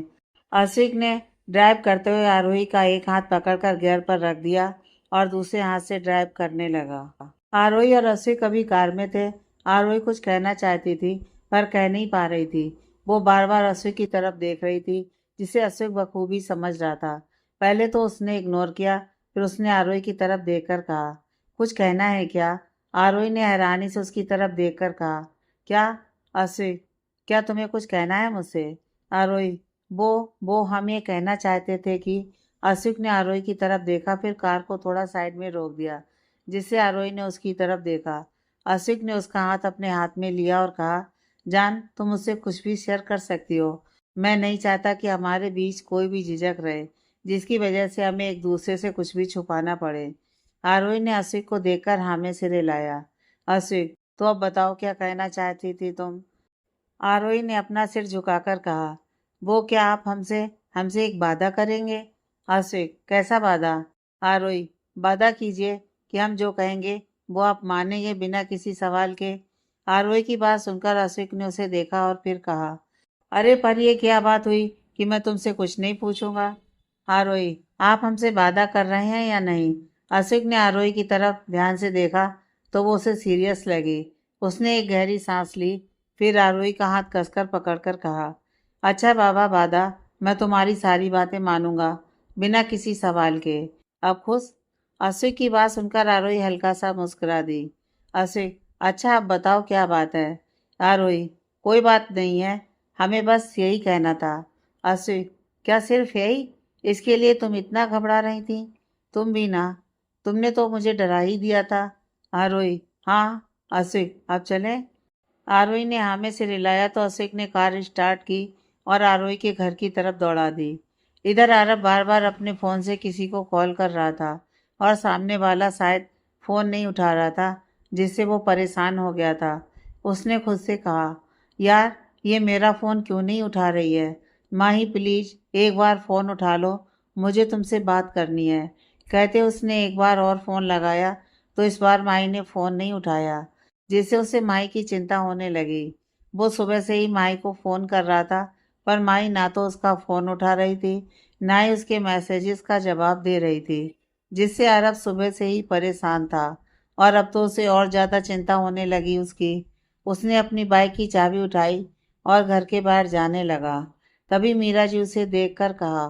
अश्विक ने ड्राइव करते हुए आरोही का एक हाथ पकड़कर गियर पर रख दिया और दूसरे हाथ से ड्राइव करने लगा। आरोही और अश्विक अभी कार में थे। आरोही कुछ कहना चाहती थी पर कह नहीं पा रही थी। वो बार बार अश्विक की तरफ देख रही थी, जिसे अश्विक बखूबी समझ रहा था। पहले तो उसने इग्नोर किया, फिर उसने आरोही की तरफ देखकर कहा, कुछ कहना है क्या? आरोही ने हैरानी से उसकी तरफ देखकर कहा, क्या? अश्विक, क्या तुम्हें कुछ कहना है मुझसे? आरोही, वो हम ये कहना चाहते थे कि। अश्विक ने आरोही की तरफ देखा, फिर कार को थोड़ा साइड में रोक दिया, जिससे आरोही ने उसकी तरफ देखा। अश्विक ने उसका हाथ अपने हाथ में लिया और कहा, जान, तुम मुझसे कुछ भी शेयर कर सकती हो। मैं नहीं चाहता कि हमारे बीच कोई भी झिझक रहे, जिसकी वजह से हमें एक दूसरे से कुछ भी छुपाना पड़े। आरोही ने अश्विक को देखकर हाँ में सिर हिलाया। अश्विक, तो अब बताओ, क्या कहना चाहती थी तुम? आरोही ने अपना सिर झुकाकर कहा, वो क्या आप हमसे हमसे एक वादा करेंगे? आशिक, कैसा वादा? आरोही, वादा कीजिए कि हम जो कहेंगे वो आप मानेंगे बिना किसी सवाल के। आरोही की बात सुनकर आशिक ने उसे देखा और फिर कहा, अरे पर ये क्या बात हुई कि मैं तुमसे कुछ नहीं पूछूंगा? आरोही, आप हमसे वादा कर रहे हैं या नहीं? आशिक ने आरोही की तरफ ध्यान से देखा तो वो उसे सीरियस लगी। उसने एक गहरी सांस ली, फिर आरोही का हाथ कसकर पकड़कर कहा, अच्छा बाबा, वादा, मैं तुम्हारी सारी बातें मानूंगा बिना किसी सवाल के। अब खुश? अश्विक की बात सुनकर आरोही हल्का सा मुस्कुरा दी। अश्विक, अच्छा अब बताओ क्या बात है? आरोही, कोई बात नहीं है, हमें बस यही कहना था। अश्विक, क्या सिर्फ यही? इसके लिए तुम इतना घबरा रही थी? तुम भी ना, तुमने तो मुझे डरा ही दिया था। आरोही, हाँ। अश्विक, अब चलें? आरोही ने हाँ में सिर हिलाया तो अश्विक ने कार स्टार्ट की और आरोही के घर की तरफ दौड़ा दी। इधर आरब बार बार अपने फ़ोन से किसी को कॉल कर रहा था और सामने वाला शायद फ़ोन नहीं उठा रहा था, जिससे वो परेशान हो गया था। उसने खुद से कहा, यार, ये मेरा फ़ोन क्यों नहीं उठा रही है? माही, प्लीज़ एक बार फ़ोन उठा लो, मुझे तुमसे बात करनी है। कहते उसने एक बार और फ़ोन लगाया तो इस बार माही ने फ़ोन नहीं उठाया, जिससे उसे माई की चिंता होने लगी। वो सुबह से ही माई को फ़ोन कर रहा था, पर माई ना तो उसका फ़ोन उठा रही थी, ना ही उसके मैसेजेस का जवाब दे रही थी, जिससे अरब सुबह से ही परेशान था और अब तो उसे और ज़्यादा चिंता होने लगी उसकी। उसने अपनी बाइक की चाबी उठाई और घर के बाहर जाने लगा। तभी मीरा जी उसे देखकर कहा,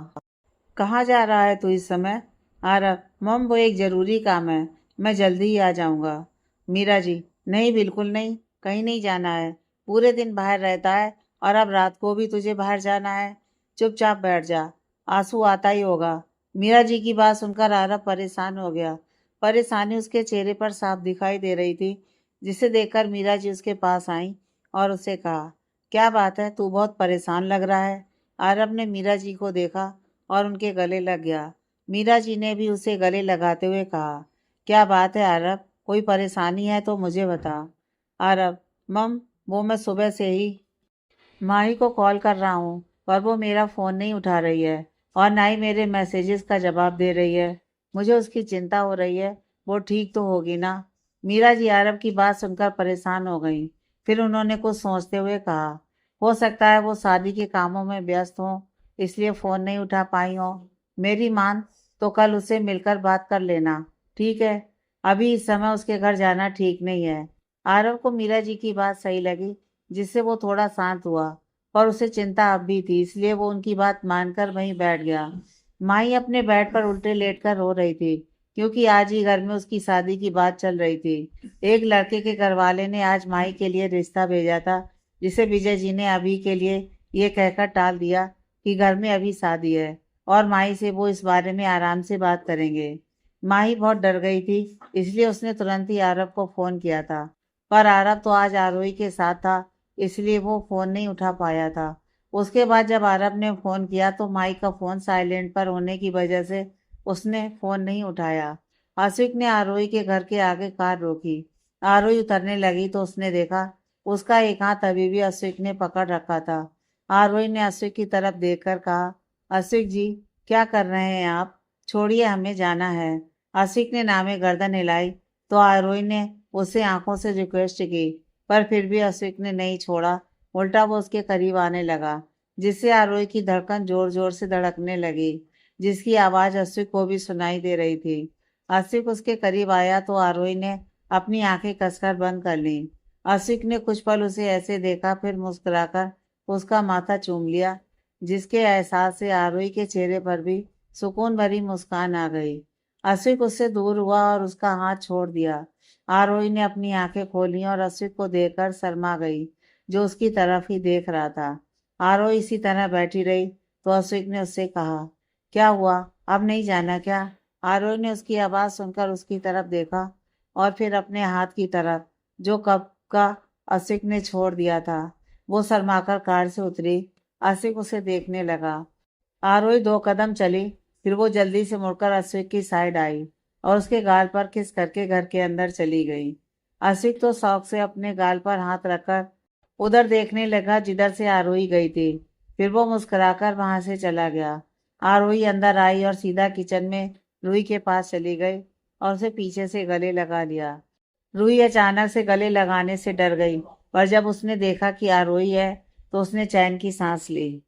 कहाँ जा रहा है तू इस समय? आरव, मम, वो एक ज़रूरी काम है, मैं जल्दी ही आ जाऊँगा। मीरा जी, नहीं, बिल्कुल नहीं, कहीं नहीं जाना है। पूरे दिन बाहर रहता है और अब रात को भी तुझे बाहर जाना है? चुपचाप बैठ जा, आंसू आता ही होगा। मीरा जी की बात सुनकर आरव परेशान हो गया। परेशानी उसके चेहरे पर साफ दिखाई दे रही थी, जिसे देखकर मीरा जी उसके पास आई और उससे कहा, क्या बात है, तू बहुत परेशान लग रहा है। आरव ने मीरा जी को देखा और उनके गले लग गया। मीरा जी ने भी उसे गले लगाते हुए कहा, क्या बात है आरब, कोई परेशानी है तो मुझे बता। आरव, मम, वो मैं सुबह से ही माही को कॉल कर रहा हूँ, पर वो मेरा फ़ोन नहीं उठा रही है और ना ही मेरे मैसेजेस का जवाब दे रही है। मुझे उसकी चिंता हो रही है। वो ठीक तो होगी ना? मीरा जी आरव की बात सुनकर परेशान हो गई। फिर उन्होंने कुछ सोचते हुए कहा, हो सकता है वो शादी के कामों में व्यस्त हो, इसलिए फ़ोन नहीं उठा पाई हो। मेरी मान तो कल उससे मिलकर बात कर लेना, ठीक है? अभी इस समय उसके घर जाना ठीक नहीं है। आरव को मीरा जी की बात सही लगी, जिससे वो थोड़ा शांत हुआ। पर उसे चिंता अब भी थी, इसलिए वो उनकी बात मानकर वहीं बैठ गया। माही अपने बेड पर उल्टे लेटकर रो रही थी, क्योंकि आज ही घर में उसकी शादी की बात चल रही थी। एक लड़के के घरवाले ने आज माही के लिए रिश्ता भेजा था, जिसे विजय जी ने अभी के लिए ये कहकर टाल दिया कि घर में अभी शादी है और माही से वो इस बारे में आराम से बात करेंगे। माही बहुत डर गई थी, इसलिए उसने तुरंत ही आरव को फोन किया था। पर आरव तो आज आरोही के साथ था, इसलिए वो फोन नहीं उठा पाया था। उसके बाद जब आरव ने फोन किया तो माई का फोन साइलेंट पर होने की वजह से उसने फोन नहीं उठाया। आशिक ने आरोही के घर के आगे कार रोकी। आरोही उतरने लगी तो उसने देखा उसका एक हाथ अभी भी आशिक ने पकड़ रखा था। आरोही ने आशिक की तरफ देखकर कहा, आशिक जी, क्या कर रहे हैं आप? छोड़िए, हमें जाना है। आशिक ने नामे गर्दन हिलाई तो आरोही ने उसे आंखों से रिक्वेस्ट की, पर फिर भी आशिक ने नहीं छोड़ा। उल्टा वो उसके करीब आने लगा, जिससे आरोही की धड़कन जोर जोर से धड़कने लगी, जिसकी आवाज आशिक को भी सुनाई दे रही थी। आशिक उसके करीब आया तो आरोही ने अपनी आंखें कसकर बंद कर ली। आशिक ने कुछ पल उसे ऐसे देखा, फिर मुस्कुराकर उसका माथा चूम लिया, जिसके एहसास से आरोही के चेहरे पर भी सुकून भरी मुस्कान आ गई। आशिक उससे दूर हुआ और उसका हाथ छोड़ दिया। आरोही ने अपनी आंखें खोली और आशिक को देखकर शर्मा गई, जो उसकी तरफ ही देख रहा था। आरोही इसी तरह बैठी रही तो आशिक ने उससे कहा, क्या हुआ, अब नहीं जाना क्या? आरोही ने उसकी आवाज सुनकर उसकी तरफ देखा और फिर अपने हाथ की तरफ, जो कब का आशिक ने छोड़ दिया था। वो शर्माकर कार से उतरी। आशिक उसे देखने लगा। आरोही 2 कदम चली, फिर वो जल्दी से मुड़कर आशिक की साइड आई और उसके गाल पर किस करके घर के अंदर चली गई। आशिक तो शौक से अपने गाल पर हाथ रखकर उधर देखने लगा जिधर से आरोही गई थी। फिर वो मुस्कुराकर वहां से चला गया। आरोही अंदर आई और सीधा किचन में रूही के पास चली गई और उसे पीछे से गले लगा लिया। रूही अचानक से गले लगाने से डर गई, पर जब उसने देखा कि आरोही है तो उसने चैन की सांस ली।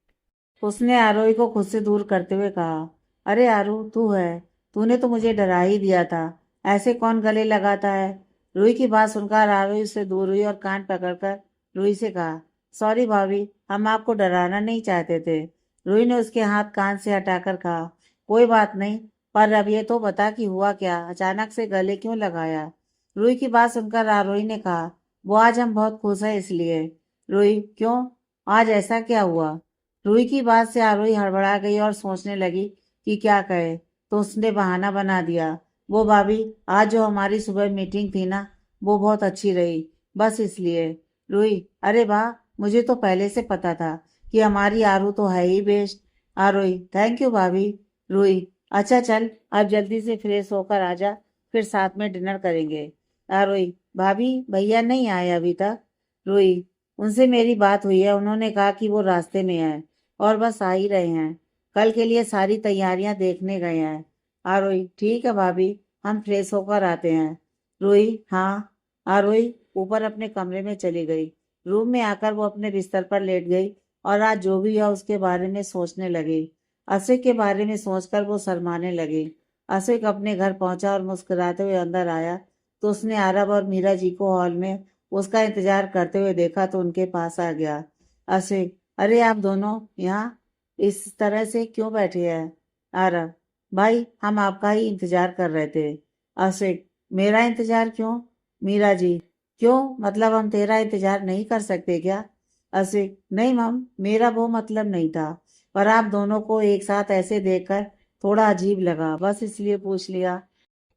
उसने आरोही को खुद से दूर करते हुए कहा, अरे आरू, तू है? तूने तो मुझे डरा ही दिया था। ऐसे कौन गले लगाता है? रूही की बात सुनकर आरोही उससे दूर हुई और कान पकड़कर रूही से कहा, सॉरी भाभी, हम आपको डराना नहीं चाहते थे। रूही ने उसके हाथ कान से हटाकर कहा, कोई बात नहीं, पर अब ये तो बता कि हुआ क्या, अचानक से गले क्यों लगाया? रूही की बात सुनकर आरोही ने कहा, वो आज हम बहुत खुश हैं इसलिए। रूही, क्यों? आज ऐसा क्या हुआ? रूही की बात से आरोही हड़बड़ा गई और सोचने लगी कि क्या कहे, तो उसने बहाना बना दिया, वो भाभी, आज जो हमारी सुबह मीटिंग थी ना, वो बहुत अच्छी रही, बस इसलिए। रूही, अरे वाह, मुझे तो पहले से पता था कि हमारी आरू तो है ही बेस्ट। आरोही, थैंक यू भाभी। रूही, अच्छा चल, अब जल्दी से फ्रेश होकर आ जा, फिर साथ में डिनर करेंगे। आरोही, भाभी, भैया नहीं आए अभी तक? रूही, उनसे मेरी बात हुई है, उन्होंने कहा कि वो रास्ते में है और बस आ ही रहे हैं। कल के लिए सारी तैयारियां देखने गए हैं। आरोही, ठीक है भाभी, हम फ्रेश होकर आते हैं। रूही, हाँ। आरोही ऊपर अपने कमरे में चली गई। रूम में आकर वो अपने बिस्तर पर लेट गई और आज जो भी हुआ उसके बारे में सोचने लगी। असिक के बारे में सोचकर वो शर्माने लगी। असिक अपने घर पहुंचा और मुस्कुराते हुए अंदर आया तो उसने आरब और मीरा जी को हॉल में उसका इंतजार करते हुए देखा तो उनके पास आ गया। असिक, अरे आप दोनों यहाँ इस तरह से क्यों बैठे हैं? आरब, भाई, हम आपका ही इंतजार कर रहे थे। आशिक, मेरा इंतजार क्यों? मीरा जी, क्यों, मतलब हम तेरा इंतजार नहीं कर सकते क्या? आशिक, नहीं मम, मेरा वो मतलब नहीं था, पर आप दोनों को एक साथ ऐसे देखकर थोड़ा अजीब लगा, बस इसलिए पूछ लिया।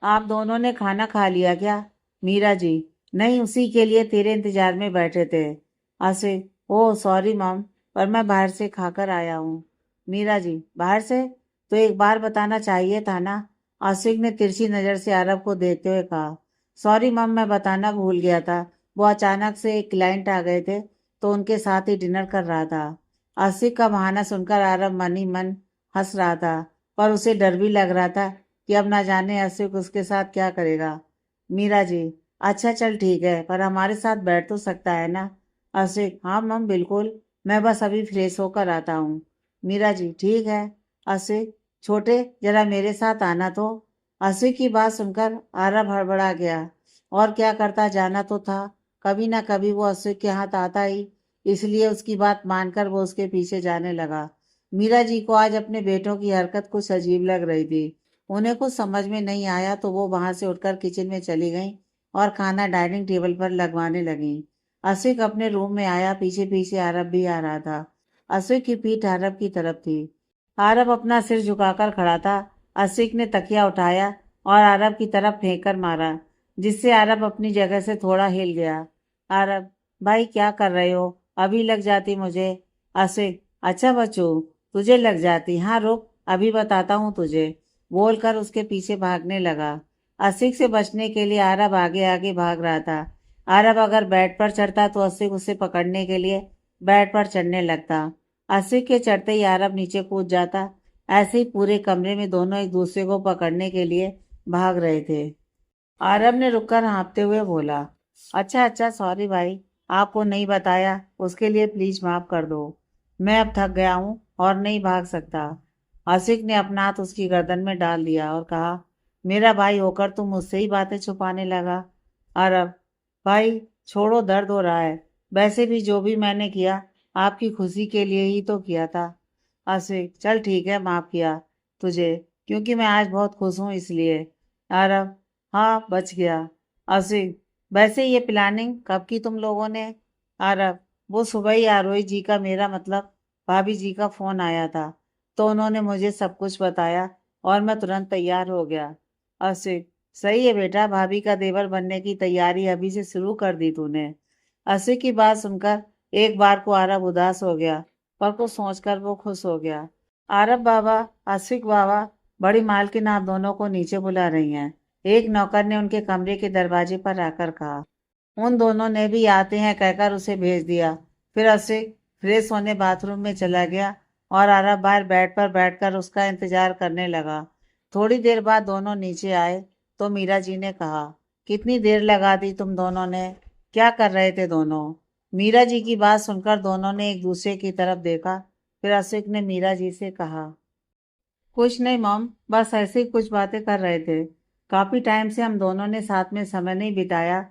आप दोनों ने खाना खा लिया क्या? मीरा जी, नहीं, उसी के लिए तेरे इंतजार में बैठे थे। आसिफ, ओह सॉरी मॉम, पर मैं बाहर से खाकर आया हूँ। मीरा जी, बाहर से? तो एक बार बताना चाहिए था ना। आशिक ने तिरछी नजर से आरब को देखते हुए कहा, सॉरी मम, मैं बताना भूल गया था। वो अचानक से एक क्लाइंट आ गए थे तो उनके साथ ही डिनर कर रहा था। आसिफ का बहाना सुनकर आरव मन ही मन हंस रहा था, पर उसे डर भी लग रहा था कि अब ना जाने आसिफ उसके साथ क्या करेगा। मीरा जी, अच्छा चल ठीक है, पर हमारे साथ बैठ तो सकता है ना? आसिफ, हाँ मम बिल्कुल, मैं बस अभी फ्रेश होकर आता हूँ। मीरा जी, ठीक है। आसिफ, छोटे जरा मेरे साथ आना तो। आसिफ की बात सुनकर आरव हड़बड़ा गया। और क्या करता जाना तो था, कभी ना कभी वो आसिफ के हाथ आता ही, इसलिए उसकी बात मानकर वो उसके पीछे जाने लगा। मीरा जी को आज अपने बेटों की हरकत कुछ अजीब लग रही थी। उन्हें कुछ समझ में नहीं आया तो वो वहां से उठकर किचन में चली गईं और खाना डाइनिंग टेबल पर लगवाने लगी। आसिफ अपने रूम में आया, पीछे पीछे आरब भी आ रहा था। आसिफ की पीठ आरब की तरफ थी। आरब अपना सिर झुकाकर खड़ा था। आसिफ ने तकिया उठाया और आरब की तरफ फेंक कर मारा, जिससे आरब अपनी जगह से थोड़ा हिल गया। आरब, भाई क्या कर रहे हो? अभी लग जाती मुझे। आसिफ, अच्छा बच्चू, तुझे लग जाती? हाँ रुक, अभी बताता हूँ तुझे, बोलकर उसके पीछे भागने लगा। आसिफ से बचने के लिए आरब आगे आगे भाग रहा था। आरब अगर बेड पर चढ़ता तो आसिफ उसे पकड़ने के लिए बेड पर चढ़ने लगता। आसिफ के चढ़ते ही आरब नीचे कूद जाता। ऐसे ही पूरे कमरे में दोनों एक दूसरे को पकड़ने के लिए भाग रहे थे। आरब ने रुककर हाँफते हुए बोला, अच्छा अच्छा सॉरी भाई, आपको नहीं बताया, उसके लिए प्लीज माफ कर दो। मैं अब थक गया हूँ और नहीं भाग सकता। आसिफ ने अपना हाथ उसकी गर्दन में डाल दिया और कहा, मेरा भाई होकर तुम मुझसे ही बातें छुपाने लगा। अरब, भाई छोड़ो, दर्द हो रहा है। वैसे भी जो भी मैंने किया आपकी खुशी के लिए ही तो किया था। आसिफ, चल ठीक है, माफ किया तुझे, क्योंकि मैं आज बहुत खुश हूँ इसलिए। अरब, हाँ बच गया। आसिफ, वैसे ये प्लानिंग कब की तुम लोगों ने? अरब, वो सुबह ही आरोही जी का, मेरा मतलब भाभी जी का फोन आया था, तो उन्होंने मुझे सब कुछ बताया और मैं तुरंत तैयार हो गया। आसिफ, सही है बेटा, भाभी का देवर बनने की तैयारी अभी से शुरू कर दी तूने। आसिफ की बात सुनकर एक बार को आरब उदास हो गया, पर कुछ सोचकर वो खुश हो गया। आरब बाबा, आसिफ बाबा, बड़ी मालकिन आप दोनों को नीचे बुला रही हैं, एक नौकर ने उनके कमरे के दरवाजे पर आकर कहा। उन दोनों ने भी आते हैं कहकर उसे भेज दिया। फिर आसिफ फ्रेश होने बाथरूम में चला गया और आरब बाहर बेड पर बैठकर उसका इंतजार करने लगा। थोड़ी देर बाद दोनों नीचे आए तो मीरा जी ने कहा, कितनी देर लगा दी तुम दोनों ने? क्या कर रहे थे दोनों? मीरा जी की बात सुनकर दोनों ने एक दूसरे की तरफ देखा। फिर आसिफ ने मीरा जी से कहा, कुछ नहीं मॉम, बस ऐसे ही कुछ बातें कर रहे थे। काफी टाइम से हम दोनों ने साथ में समय नहीं बिताया,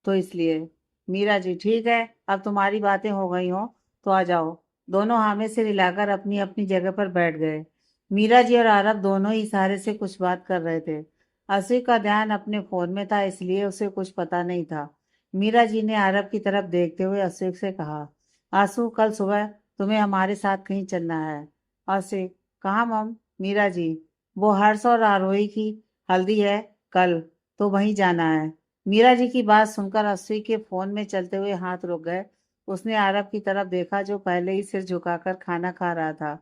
तो इसलिए। मीरा जी, ठीक है, अब तुम्हारी बातें हो गई हो तो आ जाओ। दोनों हामे से हिलाकर अपनी अपनी जगह पर बैठ गए। मीरा जी और आरब दोनों ही इशारे से कुछ बात कर रहे थे। आसिफ का ध्यान अपने फोन में था, इसलिए उसे कुछ पता नहीं था। मीरा जी ने आरब की तरफ देखते हुए आसिफ से कहा, आंसू, कल सुबह तुम्हें हमारे साथ कहीं चलना है। आसिफ, कहाँ मॉम? मीरा जी, वो हर्ष और आरोही की हल्दी है कल, तो वहीं जाना है। मीरा जी की बात सुनकर अस्सी के फोन में चलते हुए हाथ रुक गए। उसने आरब की तरफ देखा जो पहले ही सिर झुकाकर खाना खा रहा था।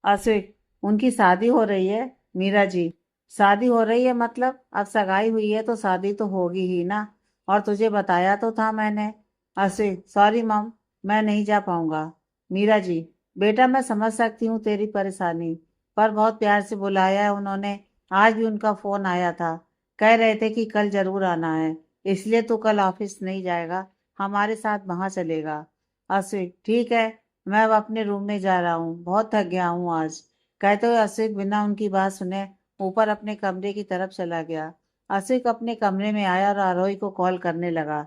आसिफ, उनकी शादी हो रही है? मीरा जी, शादी हो रही है मतलब अब सगाई हुई है तो शादी तो होगी ही ना, और तुझे बताया तो था मैंने। आसिफ, सॉरी मम, मैं नहीं जा पाऊंगा। मीरा जी, बेटा मैं समझ सकती हूँ तेरी परेशानी, पर बहुत प्यार से बुलाया है उन्होंने। आज भी उनका फोन आया था, कह रहे थे कि कल जरूर आना है, इसलिए तू कल ऑफिस नहीं जाएगा, हमारे साथ वहां चलेगा। आसिफ, ठीक है, मैं अब अपने रूम में जा रहा हूँ, बहुत थक गया हूँ आज, कहते हुए आसिफ बिना उनकी बात सुने ऊपर अपने कमरे की तरफ चला गया। आसिफ अपने कमरे में आया और आरोही को कॉल करने लगा।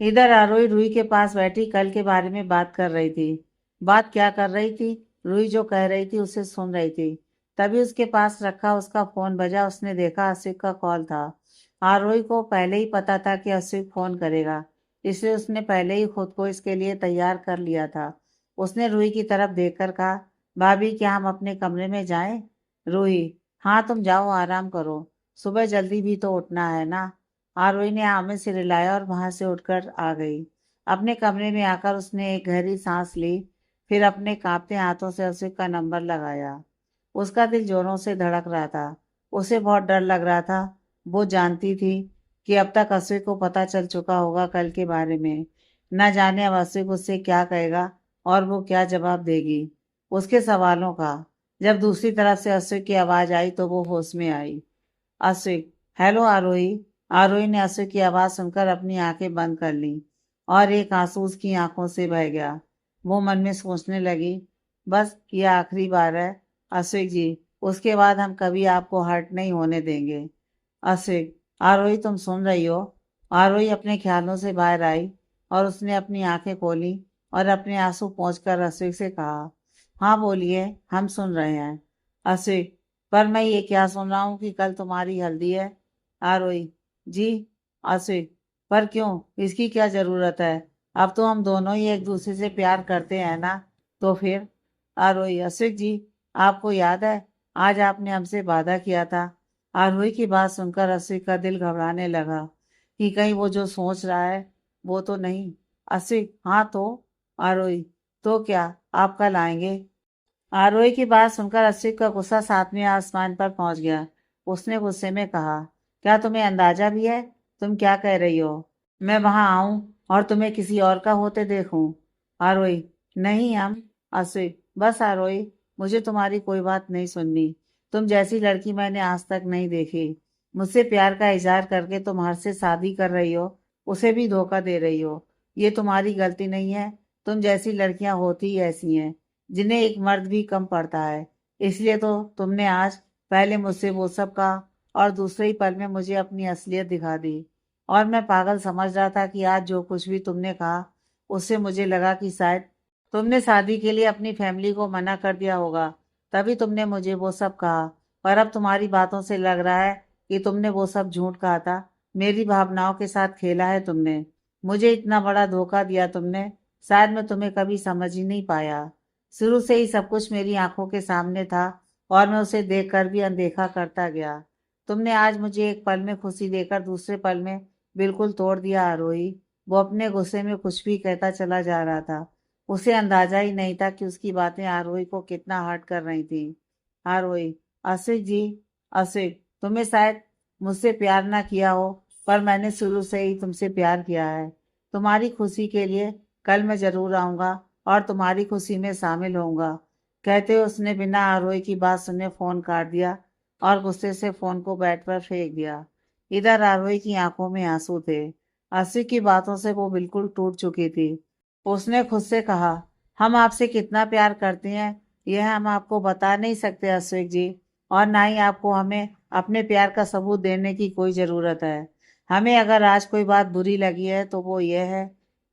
इधर आरोही रूही के पास बैठी कल के बारे में बात कर रही थी। बात क्या कर रही थी? रूही जो कह रही थी उसे सुन रही थी। तभी उसके पास रखा उसका फोन बजा, उसने देखा आसिफ का कॉल था। आरोही को पहले ही पता था कि आसिफ फोन करेगा, इसलिए उसने पहले ही खुद को इसके लिए तैयार कर लिया था। उसने रूही की तरफ देखकर कहा, भाभी क्या हम अपने कमरे में जाएं? रूही, हाँ तुम जाओ, आराम करो, सुबह जल्दी भी तो उठना है ना। आरोही ने आमे से रिलाया और वहां से उठकर आ गई। अपने कमरे में आकर उसने एक गहरी सांस ली, फिर अपने कांपते हाथों से आसिफ का नंबर लगाया। उसका दिल जोरों से धड़क रहा था, उसे बहुत डर लग रहा था। वो जानती थी कि अब तक अश्विक को पता चल चुका होगा कल के बारे में। न जाने अब अश्विक उससे क्या कहेगा और वो क्या जवाब देगी उसके सवालों का। जब दूसरी तरफ से अश्विक की आवाज आई तो वो होश में आई। अश्विक, हेलो आरोही। आरोही ने अश्विक की आवाज सुनकर अपनी आंखें बंद कर ली और एक आंसू उसकी आंखों से बह गया। वो मन में सोचने लगी, बस ये आखिरी बार है अश्विक जी, उसके बाद हम कभी आपको हर्ट नहीं होने देंगे। अश्विक, आरोही तुम सुन रही हो? आरोही अपने ख्यालों से बाहर आई और उसने अपनी आंखें खोली और अपने आंसू पोंछकर अश्विक से कहा, हाँ बोलिए, हम सुन रहे हैं। अश्विक, पर मैं ये क्या सुन रहा हूँ कि कल तुम्हारी हल्दी है? आरोही, जी। अश्विक, पर क्यों, इसकी क्या जरूरत है? अब तो हम दोनों ही एक दूसरे से प्यार करते हैं ना, तो फिर? आरोही, अश्विक जी, आपको याद है आज आपने हमसे वादा किया था। आरोही की बात सुनकर अश्विक का दिल घबराने लगा कि कहीं वो जो सोच रहा है वो तो नहीं। अश्विक, हाँ तो? आरोही, तो क्या आप कल आएंगे? आरोही की बात सुनकर अश्विक का गुस्सा सातवें आसमान पर पहुंच गया। उसने गुस्से में कहा, क्या तुम्हें अंदाजा भी है तुम क्या कह रही हो? मैं वहां आऊं और तुम्हें किसी और का होते देखूं? आरोही, नहीं हम। अश्विक, बस आरोही, मुझे तुम्हारी कोई बात नहीं सुननी। तुम जैसी लड़की मैंने आज तक नहीं देखी। मुझसे प्यार का इजहार करके तुम हर से शादी कर रही हो, उसे भी धोखा दे रही हो। ये तुम्हारी गलती नहीं है। तुम जैसी लड़कियां होती ही ऐसी हैं, जिन्हें एक मर्द भी कम पड़ता है। इसलिए तो तुमने आज पहले मुझसे वो सब कहा और दूसरे ही पल में मुझे अपनी असलियत दिखा दी। और मैं पागल समझ रहा था कि आज जो कुछ भी तुमने कहा उससे मुझे लगा कि शायद तुमने शादी के लिए अपनी फैमिली को मना कर दिया होगा, तभी तुमने मुझे वो सब कहा। पर अब तुम्हारी बातों से लग रहा है कि तुमने वो सब झूठ कहा था। मेरी भावनाओं के साथ खेला है तुमने। मुझे इतना बड़ा धोखा दिया तुमने, शायद मैं तुम्हें कभी समझ ही नहीं पाया। शुरू से ही सब कुछ मेरी आंखों के सामने था और मैं उसे देखकर भी अनदेखा करता गया। तुमने आज मुझे एक पल में खुशी देकर दूसरे पल में बिल्कुल तोड़ दिया आरोही। वो अपने गुस्से में कुछ भी कहता चला जा रहा था। उसे अंदाजा ही नहीं था कि उसकी बातें आरोही को कितना हर्ट कर रही थी। आरोही, असित जी, असित, तुम्हें शायद मुझसे प्यार ना किया हो, पर मैंने शुरू से ही तुमसे प्यार किया है। तुम्हारी खुशी के लिए कल मैं जरूर आऊंगा और तुम्हारी खुशी में शामिल होऊंगा। कहते हुए उसने बिना आरोही की बात सुने फोन काट दिया और गुस्से से फोन को बेड पर फेंक दिया। इधर आरोही की आंखों में आंसू थे। आसिफ की बातों से वो बिल्कुल टूट चुकी थी। उसने खुद से कहा, हम आपसे कितना प्यार करते हैं यह हम आपको बता नहीं सकते अश्विक जी, और ना ही आपको हमें अपने प्यार का सबूत देने की कोई ज़रूरत है। हमें अगर आज कोई बात बुरी लगी है तो वो ये है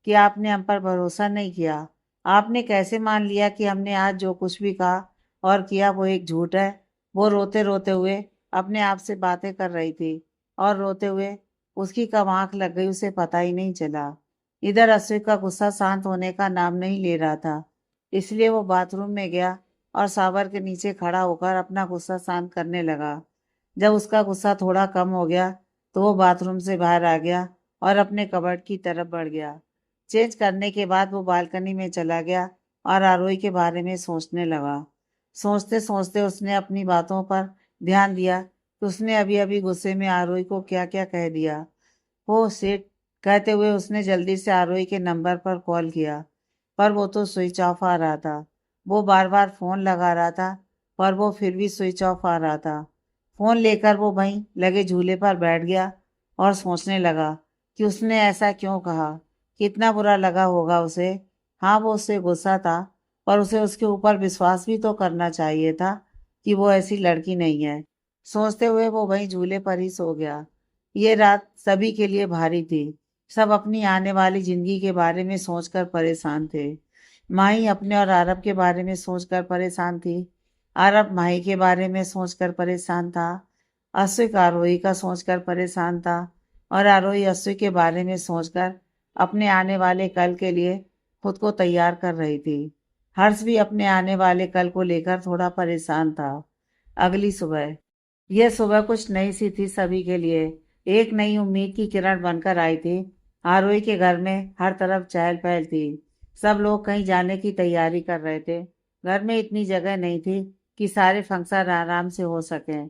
कि आपने हम पर भरोसा नहीं किया। आपने कैसे मान लिया कि हमने आज जो कुछ भी कहा और किया वो एक झूठ है? वो रोते रोते हुए अपने आप से बातें कर रही थी और रोते हुए उसकी कब आंख लग गई उसे पता ही नहीं चला। इधर अश्विक का गुस्सा शांत होने का नाम नहीं ले रहा था, इसलिए वो बाथरूम में गया और शावर के नीचे खड़ा होकर अपना गुस्सा शांत करने लगा। जब उसका गुस्सा थोड़ा कम हो गया तो वो बाथरूम से बाहर आ गया और अपने कबर्ड की तरफ बढ़ गया। चेंज करने के बाद वो बालकनी में चला गया और आरोही के बारे में सोचने लगा। सोचते सोचते उसने अपनी बातों पर ध्यान दिया कि उसने अभी अभी गुस्से में आरोही को क्या क्या कह दिया। हो शिट, कहते हुए उसने जल्दी से आरोही के नंबर पर कॉल किया, पर वो तो स्विच ऑफ आ रहा था। वो बार बार फोन लगा रहा था पर वो फिर भी स्विच ऑफ आ रहा था। फोन लेकर वो वहीं लगे झूले पर बैठ गया और सोचने लगा कि उसने ऐसा क्यों कहा। कितना बुरा लगा होगा उसे। हाँ, वो उससे गुस्सा था, पर उसे उसके ऊपर विश्वास भी तो करना चाहिए था कि वो ऐसी लड़की नहीं है। सोचते हुए वो वहीं झूले पर ही सो गया। ये रात सभी के लिए भारी थी। सब अपनी आने वाली जिंदगी के बारे में सोचकर परेशान थे। माही अपने और आरब के बारे में सोचकर परेशान थी। आरब माही के बारे में सोचकर परेशान था। अश्विक आरोही का सोचकर परेशान था और आरोही अश्विक के बारे में सोचकर अपने आने वाले कल के लिए खुद को तैयार कर रही थी। हर्ष भी अपने आने वाले कल को लेकर थोड़ा परेशान था। अगली सुबह, यह सुबह कुछ नई सी थी सभी के लिए। एक नई उम्मीद की किरण बनकर आई थी। आरोही के घर में हर तरफ चहल पहल थी। सब लोग कहीं जाने की तैयारी कर रहे थे। घर में इतनी जगह नहीं थी कि सारे फंक्शन आराम से हो सकें।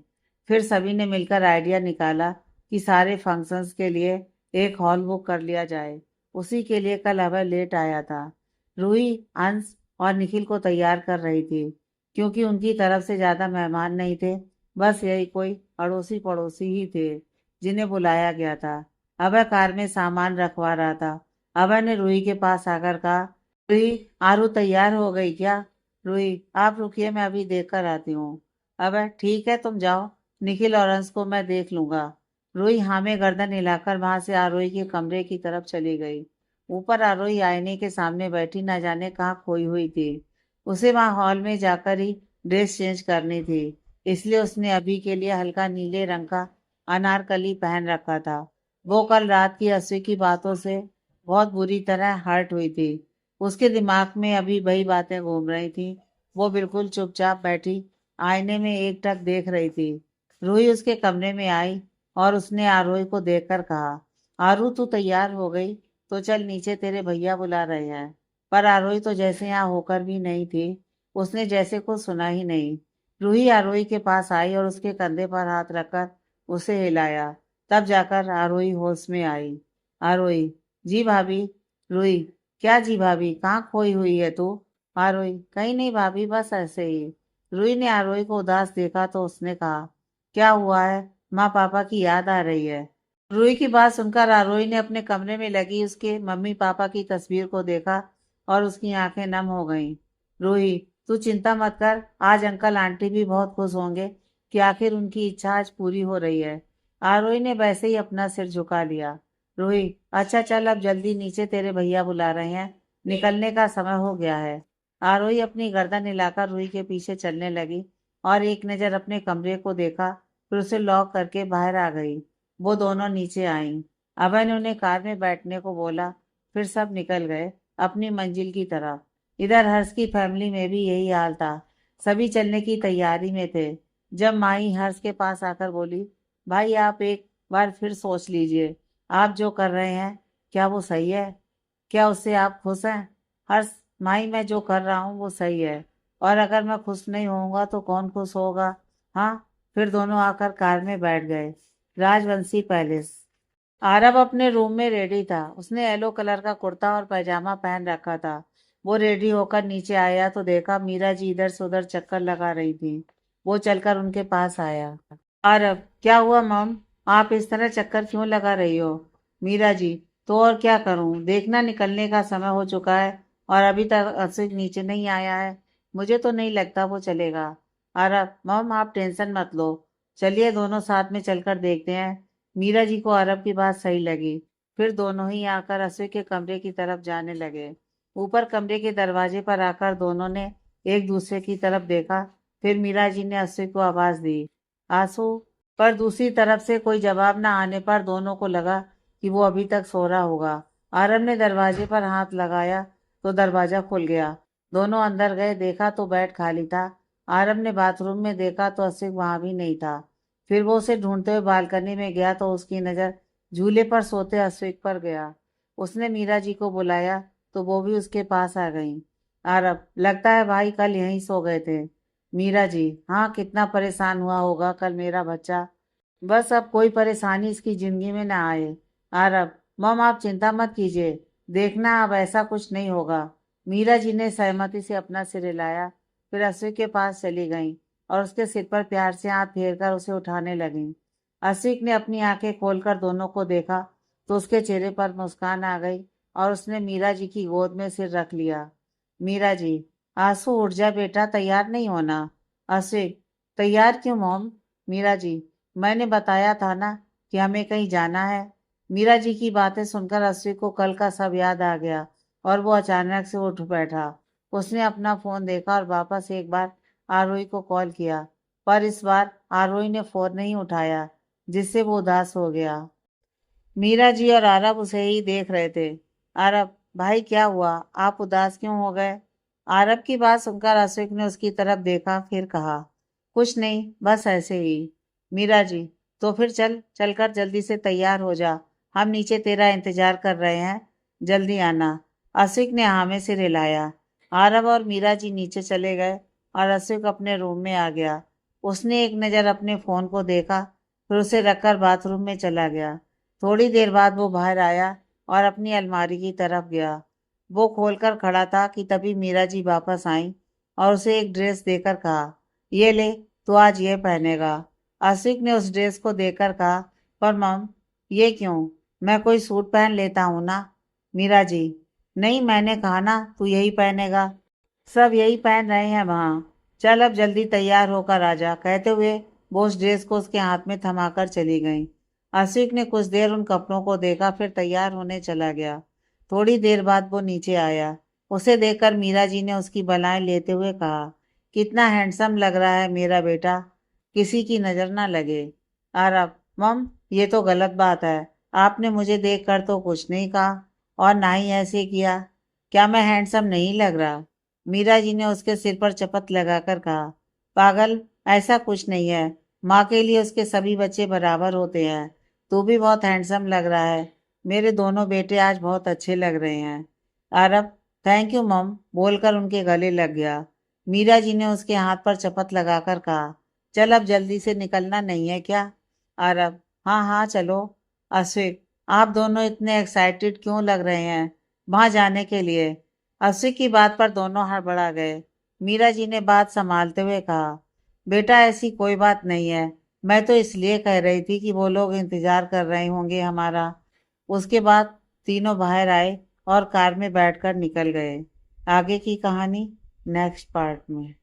फिर सभी ने मिलकर आइडिया निकाला कि सारे फंक्शंस के लिए एक हॉल बुक कर लिया जाए। उसी के लिए कल अभय लेट आया था। रूही, अंश और निखिल को तैयार कर रही थी, क्योंकि उनकी तरफ से ज्यादा मेहमान नहीं थे। बस यही कोई अड़ोसी पड़ोसी ही थे जिन्हें बुलाया गया था। अभय कार में सामान रखवा रहा था। अभय ने रूही के पास आकर कहा, रूही, आरू तैयार हो गई क्या? रूही, आप रुकिए, मैं अभी देख कर आती हूँ। अबे ठीक है, तुम जाओ, निखिल और अंश को मैं देख लूंगा। रूही हाँ में गर्दन हिलाकर वहां से आरोही के कमरे की तरफ चली गई। ऊपर आरोही आईने के सामने बैठी न जाने कहाँ खोई हुई थी। उसे वहां हॉल में जाकर ही ड्रेस चेंज करनी थी, इसलिए उसने अभी के लिए हल्का नीले रंग का अनारकली पहन रखा था। वो कल रात की अस्वी की बातों से बहुत बुरी तरह हर्ट हुई थी। उसके दिमाग में अभी वही बातें घूम रही थी। वो बिल्कुल चुपचाप बैठी आईने में एकटक देख रही थी। रूही उसके कमरे में आई और उसने आरोही को देखकर कहा, आरू तू तैयार हो गई तो चल नीचे, तेरे भैया बुला रहे हैं। पर आरोही तो जैसे यहाँ होकर भी नहीं थी, उसने जैसे कुछ सुना ही नहीं। रूही आरोही के पास आई और उसके कंधे पर हाथ रखकर उसे हिलाया। तब जाकर आरोही होश में आई। आरोही, जी भाभी। रूही, क्या जी भाभी, कहाँ खोई हुई है तू? आरोही, कहीं नहीं भाभी, बस ऐसे ही। रूही ने आरोही को उदास देखा तो उसने कहा, क्या हुआ है? माँ पापा की याद आ रही है? रूही की बात सुनकर आरोही ने अपने कमरे में लगी उसके मम्मी पापा की तस्वीर को देखा और उसकी आंखें नम हो गईं। रूही, तू चिंता मत कर, आज अंकल आंटी भी बहुत खुश होंगे कि आखिर उनकी इच्छा आज पूरी हो रही है। आरोही ने वैसे ही अपना सिर झुका लिया। रूही, अच्छा चल अब जल्दी नीचे, तेरे भैया बुला रहे हैं, निकलने का समय हो गया है। आरोही अपनी गर्दन हिलाकर रूही के पीछे चलने लगी और एक नज़र अपने कमरे को देखा, फिर उसे लॉक करके बाहर आ गई। वो दोनों नीचे आईं। अभय ने उन्हें कार में बैठने को बोला, फिर सब निकल गए अपनी मंजिल की तरफ। इधर हर्ष की फैमिली में भी यही हाल था। सभी चलने की तैयारी में थे जब माही हर्ष के पास आकर बोली, भाई आप एक बार फिर सोच लीजिए, आप जो कर रहे हैं क्या वो सही है? क्या उससे आप खुश हैं? हर्ष, माई मैं जो कर रहा हूँ वो सही है, और अगर मैं खुश नहीं होऊंगा तो कौन खुश होगा? हाँ। फिर दोनों आकर कार में बैठ गए। राजवंशी पैलेस। आरव अपने रूम में रेडी था। उसने येलो कलर का कुर्ता और पैजामा पहन रखा था। वो रेडी होकर नीचे आया तो देखा मीरा जी इधर से उधर चक्कर लगा रही थी। वो चलकर उनके पास आया। आरव, क्या हुआ मम? आप इस तरह चक्कर क्यों लगा रही हो? मीरा जी, तो और क्या करूं, देखना निकलने का समय हो चुका है और अभी तक असित नीचे नहीं आया है। मुझे तो नहीं लगता वो चलेगा। आरव, मम आप टेंशन मत लो, चलिए दोनों साथ में चलकर देखते हैं। मीरा जी को आरव की बात सही लगी। फिर दोनों ही आकर अश्विक के कमरे की तरफ जाने लगे। ऊपर कमरे के दरवाजे पर आकर दोनों ने एक दूसरे की तरफ देखा। फिर मीरा जी ने अश्विक को आवाज दी, आंसू। पर दूसरी तरफ से कोई जवाब न आने पर दोनों को लगा कि वो अभी तक सो रहा होगा। आरव ने दरवाजे पर हाथ लगाया तो दरवाजा खुल गया। दोनों अंदर गए, देखा तो बेड खाली था। आरव ने बाथरूम में देखा तो अश्विक वहां भी नहीं था। फिर वो उसे ढूंढते हुए बालकनी में गया तो उसकी नजर झूले पर सोते अश्विक पर गया। उसने मीरा जी को बुलाया तो वो भी उसके पास आ गई। आरव, लगता है भाई कल यहीं सो गए थे। मीरा जी, हाँ, कितना परेशान हुआ होगा कल मेरा बच्चा। बस अब कोई परेशानी इसकी जिंदगी में ना आए। आरव, मम आप चिंता मत कीजिए, देखना अब ऐसा कुछ नहीं होगा। मीरा जी ने सहमति से अपना सिर हिलाया, फिर अश्विक के पास चली गईं और उसके सिर पर प्यार से हाथ फेरकर उसे उठाने लगीं। अश्विक ने अपनी आंखें खोलकर दोनों को देखा तो उसके चेहरे पर मुस्कान आ गई और उसने मीरा जी की गोद में सिर रख लिया। मीरा जी, आंसू उठ जा बेटा, तैयार नहीं होना? अश्विक, तैयार क्यों मॉम? मीरा जी, मैंने बताया था ना कि हमें कहीं जाना है। मीरा जी की बातें सुनकर अश्विक को कल का सब याद आ गया और वो अचानक से उठ बैठा। उसने अपना फोन देखा और वापस एक बार आरोही को कॉल किया, पर इस बार आरोही ने फोन नहीं उठाया, जिससे वो उदास हो गया। मीरा जी और आरब उसे ही देख रहे थे। आरब, भाई क्या हुआ, आप उदास क्यों हो गए? आरब की बात सुनकर अश्विक ने उसकी तरफ देखा, फिर कहा, कुछ नहीं, बस ऐसे ही। मीरा जी, तो फिर चलकर जल्दी से तैयार हो जा, हम नीचे तेरा इंतजार कर रहे हैं, जल्दी आना। अश्विक ने हाँ में सिर हिलाया। आरब और मीरा जी नीचे चले गए और अश्विक अपने रूम में आ गया। उसने एक नज़र अपने फोन को देखा फिर उसे रखकर बाथरूम में चला गया। थोड़ी देर बाद वो बाहर आया और अपनी अलमारी की तरफ गया। वो खोलकर खड़ा था कि तभी मीरा जी वापस आई और उसे एक ड्रेस देकर कहा, ये ले, तू आज ये पहनेगा। आशिक ने उस ड्रेस को देखकर कहा, पर मम, ये क्यों? मैं कोई सूट पहन लेता हूँ ना। मीरा जी, नहीं, मैंने कहा ना तू यही पहनेगा। सब यही पहन रहे हैं वहां। चल अब जल्दी तैयार होकर आ जा, कहते हुए वो उस ड्रेस को उसके हाथ में थमाकर चली गई। आशिक ने कुछ देर उन कपड़ों को देखा, फिर तैयार होने चला गया। थोड़ी देर बाद वो नीचे आया। उसे देखकर मीरा जी ने उसकी बलाएं लेते हुए कहा, कितना हैंडसम लग रहा है मेरा बेटा, किसी की नजर ना लगे। आरब, मम, ये तो गलत बात है। आपने मुझे देखकर तो कुछ नहीं कहा और ना ही ऐसे किया। क्या मैं हैंडसम नहीं लग रहा? मीरा जी ने उसके सिर पर चपत लगाकर कहा, पागल, ऐसा कुछ नहीं है। माँ के लिए उसके सभी बच्चे बराबर होते हैं। तू भी बहुत हैंडसम लग रहा है। मेरे दोनों बेटे आज बहुत अच्छे लग रहे हैं। आरब, थैंक यू मम, बोलकर उनके गले लग गया। मीरा जी ने उसके हाथ पर चपत लगाकर कहा, चल अब जल्दी से निकलना नहीं है क्या? आरब, हाँ हाँ चलो। अश्विक, आप दोनों इतने एक्साइटेड क्यों लग रहे हैं वहां जाने के लिए? अश्विक की बात पर दोनों हड़बड़ा गए। मीरा जी ने बात संभालते हुए कहा, बेटा ऐसी कोई बात नहीं है। मैं तो इसलिए कह रही थी कि वो लोग इंतजार कर रहे होंगे हमारा। उसके बाद तीनों बाहर आए और कार में बैठकर निकल गए। आगे की कहानी नेक्स्ट पार्ट में।